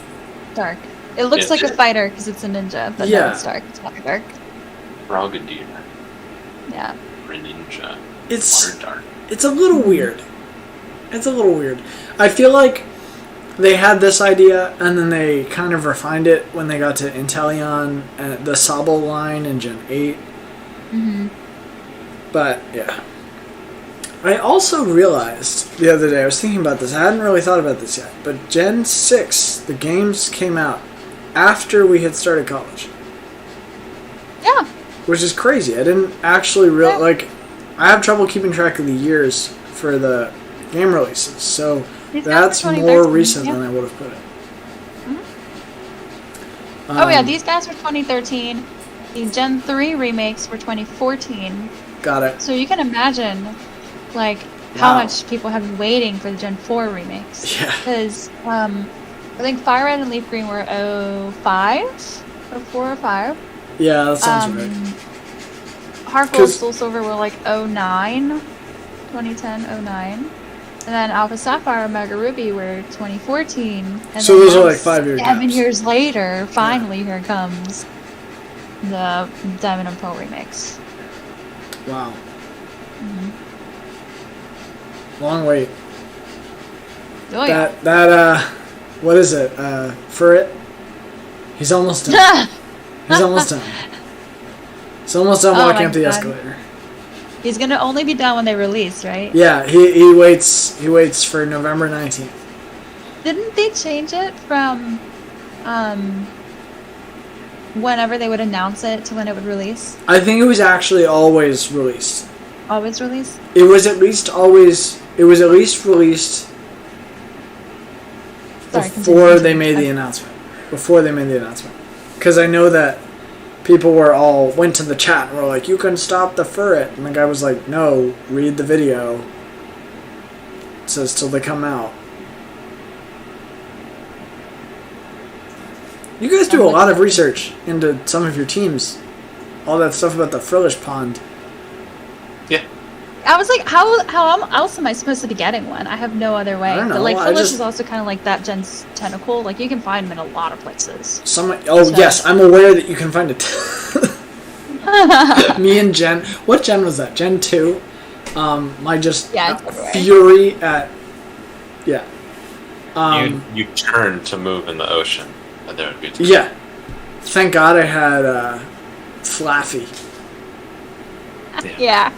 Dark. It looks like a fighter because it's a ninja, but no, it's dark. It's water dark. Frogadier. Yeah. Greninja. It's Water dark. It's a little weird. It's a little weird. I feel like they had this idea and then they kind of refined it when they got to Inteleon and the Sabo line in Gen 8. Mm-hmm. But yeah. I also realized the other day, I was thinking about this, I hadn't really thought about this yet, but Gen 6, the games came out after we had started college. Yeah. Which is crazy. I didn't actually I have trouble keeping track of the years for the game releases, so that's more recent than I would have put it. Mm-hmm. Oh yeah, these guys were 2013. The Gen 3 remakes were 2014. Got it. So you can imagine, like, how much people have been waiting for the Gen 4 remakes. Yeah. Because, I think Fire Red and Leaf Green were 05? 04 or 05? Yeah, that sounds right. Heart Gold, Soul Silver were like 09, 2010, 09. And then Alpha Sapphire and Mega Ruby were 2014. And so those are like 5 years. 7 years later, finally, here comes the Diamond and Pearl remix. Wow. Mm-hmm. Long wait. Oh yeah. What is it? Furret? He's almost done. He's almost done. He's almost done walking up the escalator. He's gonna only be done when they release, right? Yeah, he waits for November 19th. Didn't they change it from whenever they would announce it to when it would release? I think it was actually always released. Always released? It was at least released before they made the announcement. Before they made the announcement. Because I know that people went to the chat and were like, you can stop the Furret. And the guy was like, no, read the video. It says till they come out. You guys do a lot of research into some of your teams. All that stuff about the Frillish Pond. Yeah. I was like, how else am I supposed to be getting one? I have no other way. I don't know. But like, Frillish is also kind of like that Gen's tentacle. Like, you can find them in a lot of places. Yes, I'm aware that you can find it. Me and Gen. What Gen was that? Gen 2? Fury at... Yeah. You turn to move in the ocean, and there would be... Yeah. Thank God I had Flaffy. Yeah.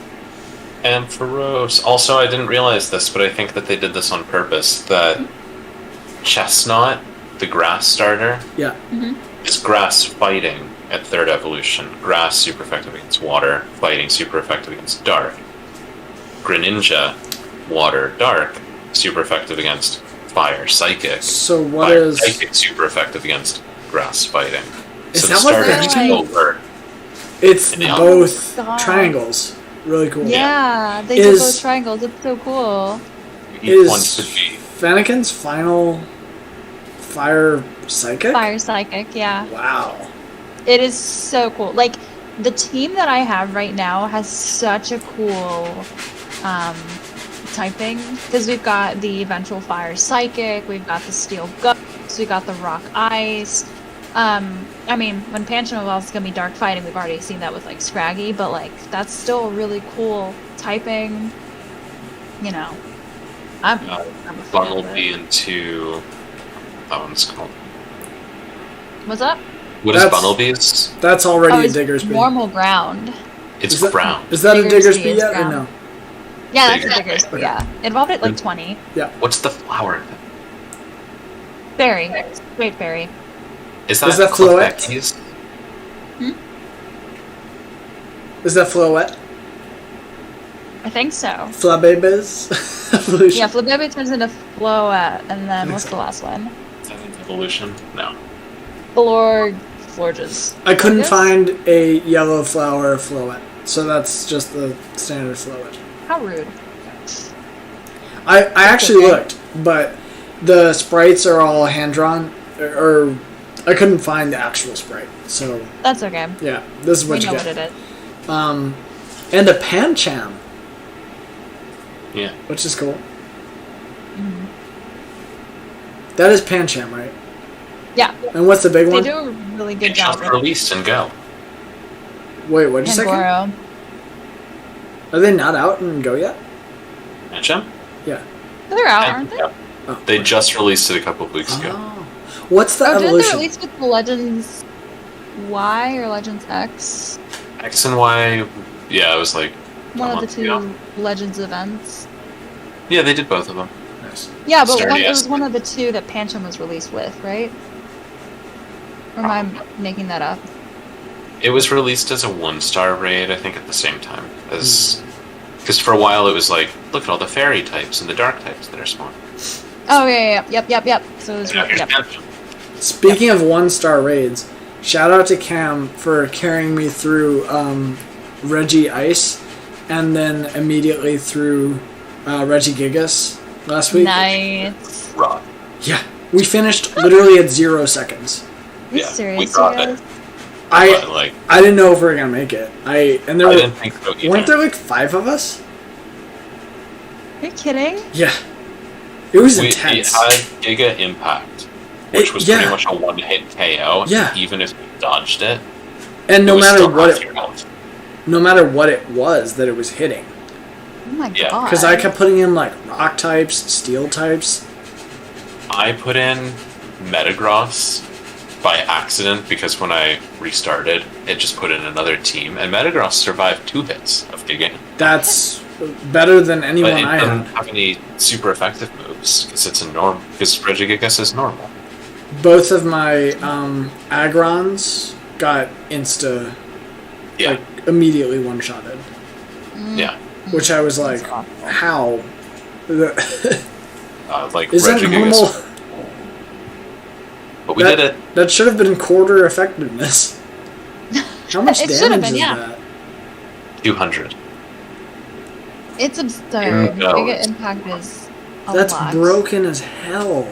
Ampharos. Also, I didn't realize this, but I think that they did this on purpose. That Chestnut, the grass starter, is grass fighting at 3rd evolution. Grass super effective against water, fighting super effective against dark. Greninja, water, dark, super effective against fire, psychic. So Psychic super effective against grass fighting. Is so that the starters what over. It's both triangles. Really cool. Yeah, they did both triangles. It's so cool. Each one could be Fennekin's final fire psychic? Fire psychic, yeah. Wow. It is so cool. Like, the team that I have right now has such a cool typing. Because we've got the eventual fire psychic, we've got the steel ghost, we got the rock ice. I mean, when Pancham evolves, it's gonna be dark fighting. We've already seen that with like Scraggy, but like that's still really cool typing. You know, I'm a fan Bumblebee into that one's called. What's up? What is Bumblebee's? That's already a Diggersby. Normal ground. It's ground. Is that a Diggersby yet or no? Yeah, that's a Diggersby. Okay. Yeah, it evolved at like 20. Yeah. What's the flower? Berry. Great berry. Is that Floette? Is that Floette? I think so. Flabébé's evolution. Yeah, Flabébé turns into Floette, and then what's the last one? Is that an evolution? No. Florges. I couldn't find a yellow flower Floette, so that's just the standard Floette. How rude. I actually okay. looked, but the sprites are all hand drawn, or I couldn't find the actual sprite. So That's okay. yeah, this is what We you know get. what it is. And a Pancham, Yeah. which is cool. Mhm. That is Pancham, right? Yeah, And what's the big they one? do a really good It job just with released and go. Wait, what'd you say? Ken? Pangoro. Are they not out and go yet? Mancham? Yeah. They're out, aren't they? Yeah. Oh. They just released it a couple of weeks ago. Oh. What's the Oh, didn't they evolution? release with the Legends Y or Legends X? X and Y, yeah, it was like One a of the month two ago. Legends events. Yeah, they did both of them. Nice. Yeah, but Started it was yesterday. one of the two that Pancham was released with, right? Or am I making that up? It was released as a 1-star raid, I think, at the same time as. Because for a while it was like, look at all the fairy types and the dark types that are spawned. Oh yeah, yep. So it was Now here's yep. Mancham. Speaking of 1-star raids, shout out to Cam for carrying me through Reggie Ice, and then immediately through Reggie Gigas last week. Nice. Raw. Yeah, we finished literally at 0 seconds. Are you Yeah, serious, we you got guys? it. I But, like, I didn't know if we were gonna make it. And there I were, didn't think so either. weren't there like 5 of us? Are you kidding? Yeah, it was We intense. had Giga Impact, which was yeah. pretty much a one-hit KO. Yeah. Even if you dodged it, And it no was matter still what half it, your health. no matter what it was that it was hitting, Oh my Yeah, god. because I kept putting in like rock types, steel types. I put in Metagross by accident because when I restarted, it just put in another team, and Metagross survived 2 hits of Giga. That's better than But anyone it I doesn't had. have any super effective moves because it's a norm. Because Regigigas is normal. Both of my Agrons got insta, Yeah, like immediately one-shotted, yeah. which I was like, That's awful. how? Like Is that Regigigas. normal? But we that, did it. That should have been quarter effectiveness. How much It should have damage been, is yeah. that? 200. It's absurd. No. Giga Impact is a That's lot. broken as hell.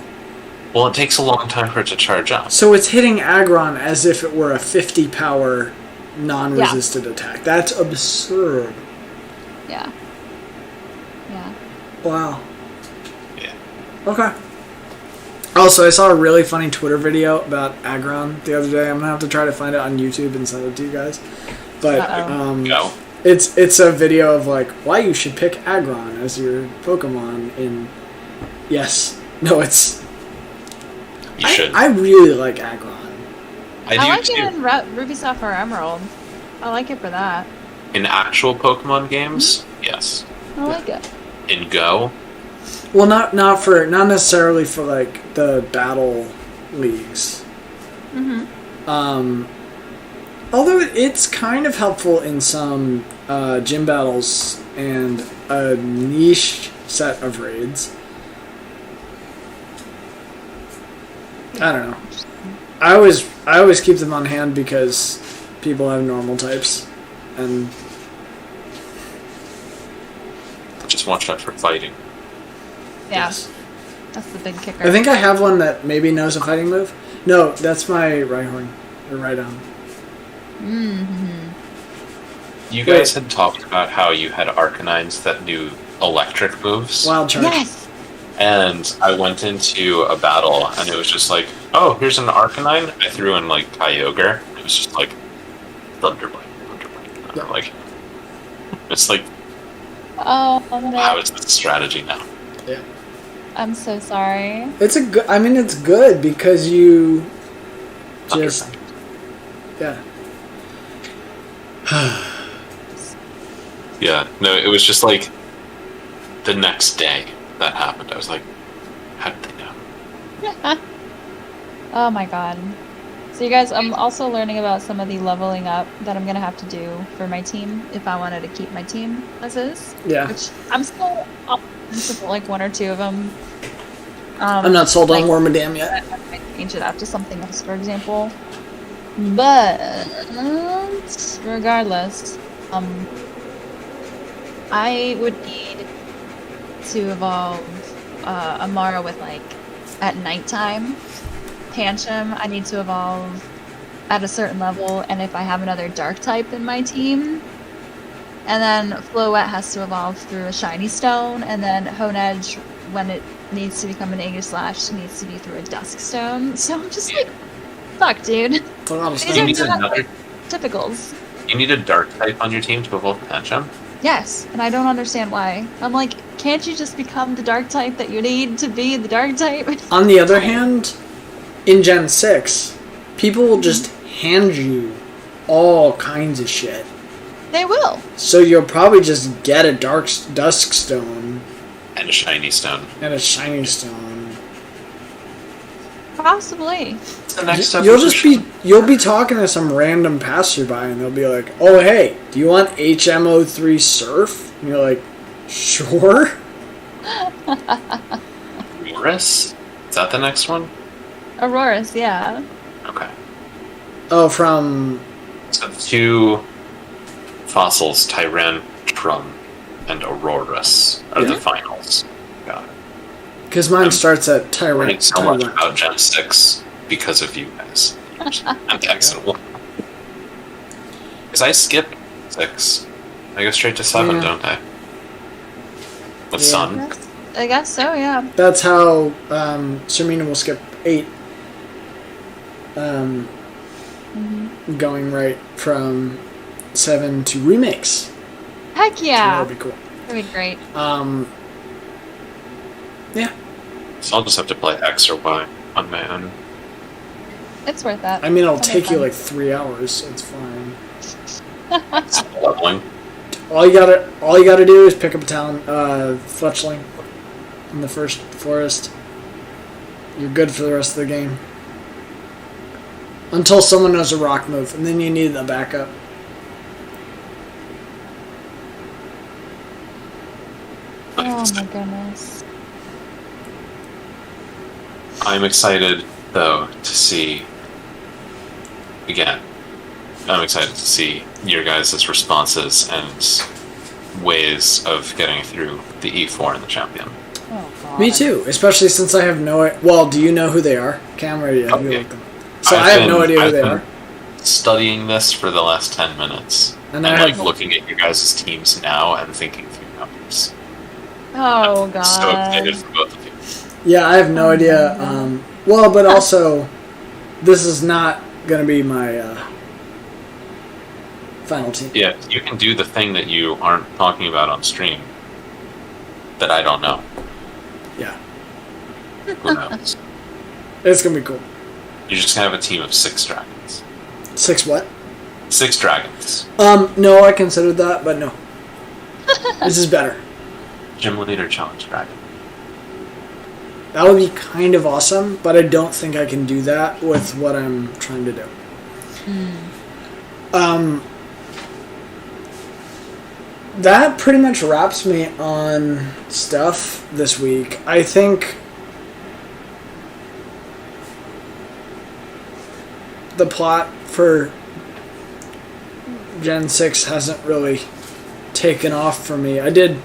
Well, it takes a long time for it to charge up. So it's hitting Agron as if it were a 50 power non-resisted attack. That's absurd. Yeah. Yeah. Wow. Yeah. Okay. Also, I saw a really funny Twitter video about Agron the other day. I'm gonna have to try to find it on YouTube and send it to you guys. But Uh-oh. Go. it's a video of like why you should pick Agron as your Pokemon in. Yes. No, it's. You should. I really like Agron. I do I like too. it in Ruby Sapphire Emerald. I like it for that. In actual Pokemon games, yes. I like it. In Go, Well, not necessarily for like the battle leagues. Mm-hmm. Although it's kind of helpful in some gym battles and a niche set of raids. I don't know. I always keep them on hand because people have normal types, and just watch out for fighting. Yeah. yes. That's the big kicker. I think I have one that maybe knows a fighting move. No, that's my Rhyhorn or Rhydon. Mm-hmm. You guys had talked about how you had Arcanines that knew electric moves. Wild Charge. Yes. And I went into a battle, and it was just like, oh, here's an Arcanine. I threw in, like, Kyogre. It was just like, Thunderblade. And Yeah. I'm like, it's like, Oh no. how is this a strategy now? Yeah. I'm so sorry. It's a good. I mean, it's good because you just yeah. Yeah, no, it was just like, the next day that happened. I was like, how did they know? Oh my god. So you guys, I'm also learning about some of the leveling up that I'm gonna have to do for my team if I wanted to keep my team as is. Yeah. Which I'm still up with like 1 or 2 of them. I'm not sold on like, Wormadam yet. I might change it up to something else, for example. But regardless, I would need to evolve Amara with, like, at nighttime. Pancham, I need to evolve at a certain level, and if I have another dark type in my team. And then Floette has to evolve through a shiny stone, and then Honedge, when it needs to become an Aegislash, needs to be through a dusk stone. So I'm just like, fuck, dude. These are not typicals. You need a dark type on your team to evolve Pancham? Yes, and I don't understand why. I'm like, can't you just become the dark type that you need to be the dark type? On the other hand, in Gen 6, people will just hand you all kinds of shit. They will. So you'll probably just get a dusk stone. And a shiny stone. And a shiny stone. Possibly. The next step you'll be talking to some random passerby and they'll be like, "Oh hey, do you want HMO3 Surf?" And you're like, "Sure." Aurorus? Is that the next one? Aurorus, yeah. Okay. Oh, from... So the two fossils, Tyrantrum and Aurorus, are the finals. Got it. Because mine starts at Tyrant. Learning so much about Gen 6 because of you guys. I'm excellent. Because I skip 6. I go straight to 7, don't I? With Sun. I guess so, yeah. That's how Sirmina will skip 8. Going right from 7 to remakes. Heck yeah. So that'd be cool. That'd be great. Yeah. So I'll just have to play X or Y on my own. It's worth that. I mean, it'll take you like 3 hours, so it's fine. It's leveling. All you gotta do is pick up a talent, fletchling in the first forest. You're good for the rest of the game. Until someone knows a rock move, and then you need the backup. Oh my goodness. I'm excited, though, to see... Again, I'm excited to see your guys' responses and ways of getting through the E4 in the Champion. Oh, God. Me too, especially since I have no... Well, do you know who they are? Cam, or have you looked them? So I have no idea who they are. Studying this for the last 10 minutes. And like looking at your guys' teams now and thinking through numbers. Oh, I'm God. so excited for both of you. Yeah, I have no idea. Well, but also, this is not going to be my final team. Yeah, you can do the thing that you aren't talking about on stream that I don't know. Yeah. Who knows? It's going to be cool. You're just going to have a team of 6 dragons. 6 what? 6 dragons. No, I considered that, but no. This is better. Gym Leader Challenge Dragon. That would be kind of awesome, but I don't think I can do that with what I'm trying to do. That pretty much wraps me on stuff this week. I think the plot for Gen 6 hasn't really taken off for me. I did...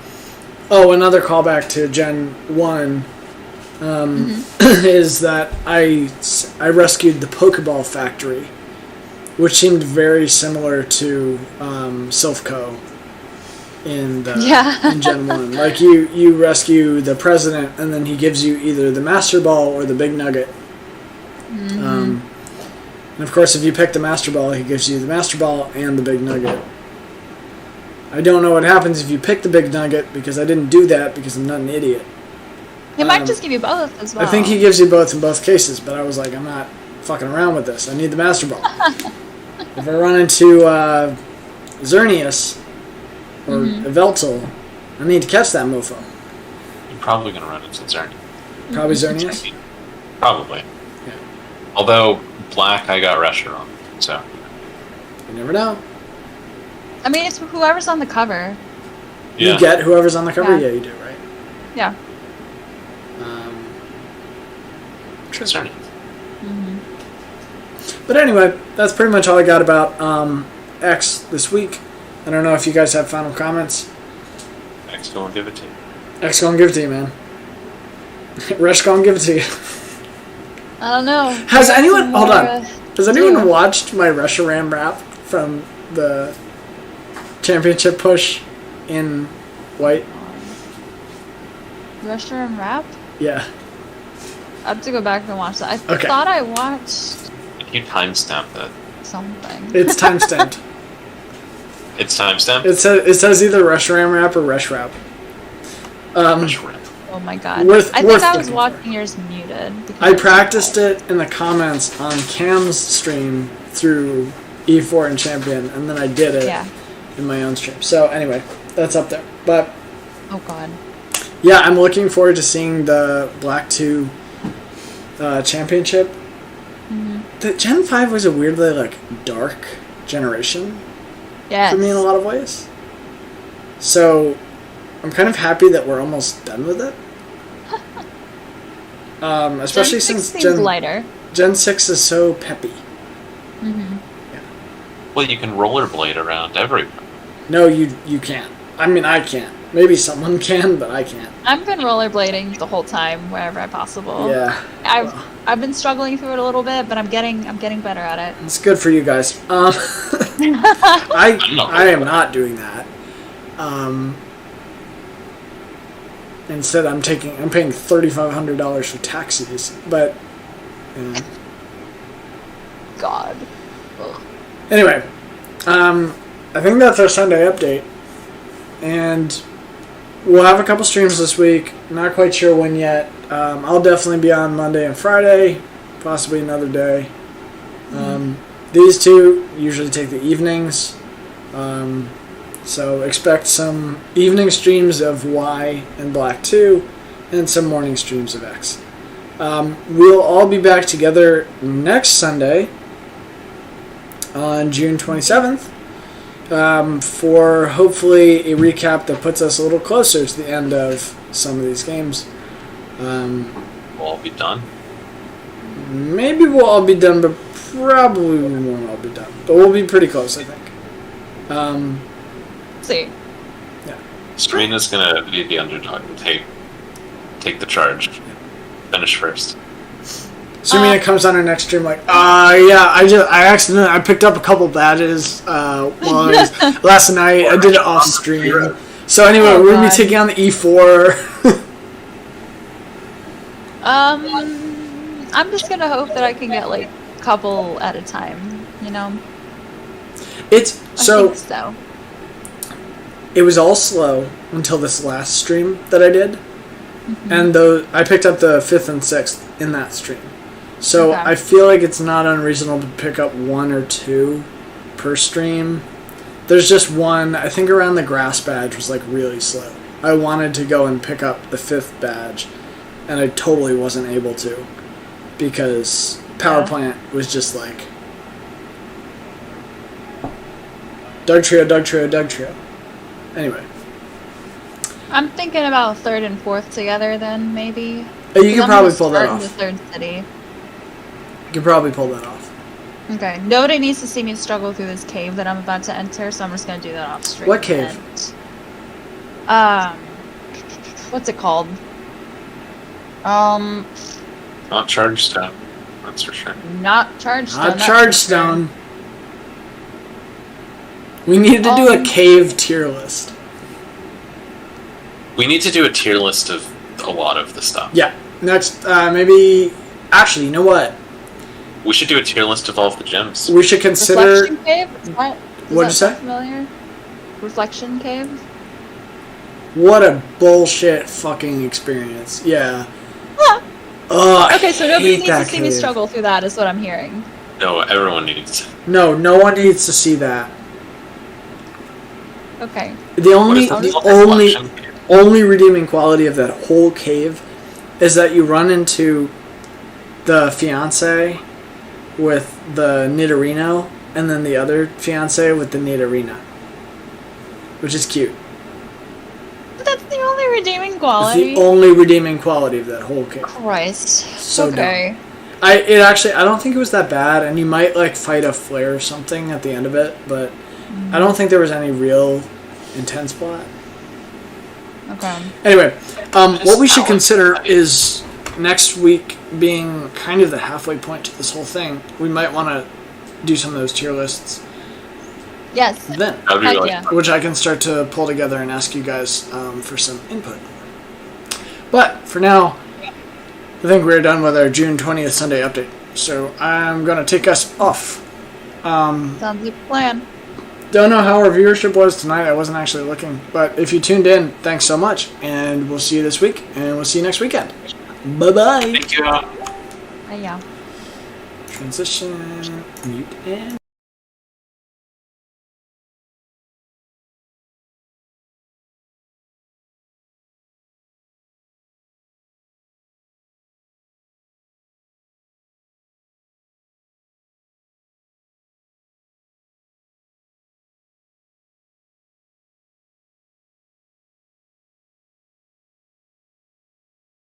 Oh, another callback to Gen 1 is that I rescued the Pokeball Factory, which seemed very similar to Silphco in Gen 1. Like, you rescue the president, and then he gives you either the Master Ball or the Big Nugget. And of course, if you pick the Master Ball, he gives you the Master Ball and the Big Nugget. I don't know what happens if you pick the Big Nugget, because I didn't do that because I'm not an idiot. He might just give you both as well. I think he gives you both in both cases, but I was like, I'm not fucking around with this. I need the Master Ball. If I run into Xerneas or Yveltal, I need to catch that mofo. You're probably going to run into Xerneas. Probably Xerneas? Probably. Yeah. Although, Black, I got Resher on, so... You never know. I mean, it's whoever's on the cover. You get whoever's on the cover? Yeah, you do, right? Yeah. Xerneas. But anyway, that's pretty much all I got about X this week. I don't know if you guys have final comments. X, go and give it to you. X gonna give it to you, man. Resh gonna give it to you. I don't know. Has anyone... Hold on. Has anyone watched my Reshiram rap from the championship push in white? Reshiram rap? Yeah. I have to go back and watch that. I Okay. thought I watched You timestamp that. something. It's timestamped. It's timestamped? It says either Reshiram rap or Resh rap. Oh my god. Worth I think I was looking watching yours muted. I practiced it in the comments on Cam's stream through E4 and Champion, and then I did it in my own stream. So anyway, that's up there. But oh god. yeah, I'm looking forward to seeing the Black 2 championship. Mm-hmm. The Gen 5 was a weirdly like dark generation Yes. for me in a lot of ways. So I'm kind of happy that we're almost done with it. Especially Gen 6 since seems lighter. Gen 6 is so peppy. Mm-hmm. Well, you can rollerblade around everywhere. No, you can't. I mean, I can't. Maybe someone can, but I can't. I've been rollerblading the whole time wherever possible. Yeah. I've been struggling through it a little bit, but I'm getting better at it. It's good for you guys. I am not doing that. Instead, I'm paying $3,500 for taxis, but you know. God. Ugh. Anyway, I think that's our Sunday update, and we'll have a couple streams this week. Not quite sure when yet. I'll definitely be on Monday and Friday, possibly another day. These two usually take the evenings, so expect some evening streams of Y and Black 2, and some morning streams of X. We'll all be back together next Sunday on June 27th for hopefully a recap that puts us a little closer to the end of some of these games. We'll all be done. Maybe we'll all be done, but probably we won't all be done. But we'll be pretty close, I think. See. Yeah. Sirmina's gonna be the underdog and take the charge. Finish first. Sirmina comes on her next stream like, I picked up a couple badges last night. I did it off stream. So anyway, we're gonna be taking on the E4. I'm just gonna hope that I can get like a couple at a time, you know? I think so. It was all slow until this last stream that I did. And I picked up the 5th and 6th in that stream. So I feel like it's not unreasonable to pick up 1 or 2 per stream. There's just one, I think around the grass badge was like really slow. I wanted to go and pick up the 5th badge, and I totally wasn't able to because Power Plant was just like Doug Trio. Anyway. I'm thinking about 3rd and 4th together then, maybe. You can probably pull that off. The 3rd city. You can probably pull that off. Okay. Nobody needs to see me struggle through this cave that I'm about to enter, so I'm just gonna do that off stream. What cave? What's it called? Not Charge Stone, that's for sure. Not Charge Stone. Not Charge Stone. We needed to do a cave tier list. We need to do a tier list of a lot of the stuff. Yeah. Next, maybe... Actually, you know what? We should do a tier list of all of the gems. We should consider... Reflection Cave? What'd you say? Familiar? Reflection Cave? What a bullshit fucking experience. Yeah. Huh. Okay, so nobody needs to see me struggle through that, is what I'm hearing. No, everyone needs. No one needs to see that. Okay. The only redeeming quality of that whole cave is that you run into the fiancé with the Nidorino, and then the other fiancé with the Nidorina, which is cute. But that's the only redeeming quality. It's the only redeeming quality of that whole cave. Christ. So okay. dumb. I don't think it was that bad, and you might like fight a flare or something at the end of it, but I don't think there was any real intense plot. Okay. Anyway, what we should consider is next week being kind of the halfway point to this whole thing. We might want to do some of those tier lists Yes. then, That would be Heck really yeah. fun. which I can start to pull together and ask you guys for some input. But for now, I think we're done with our June 20th Sunday update. So I'm going to take us off. Sounds like a plan. Don't know how our viewership was tonight. I wasn't actually looking. But if you tuned in, thanks so much. And we'll see you this week. And we'll see you next weekend. Bye-bye. Thank you. Yeah. Transition, mute, and...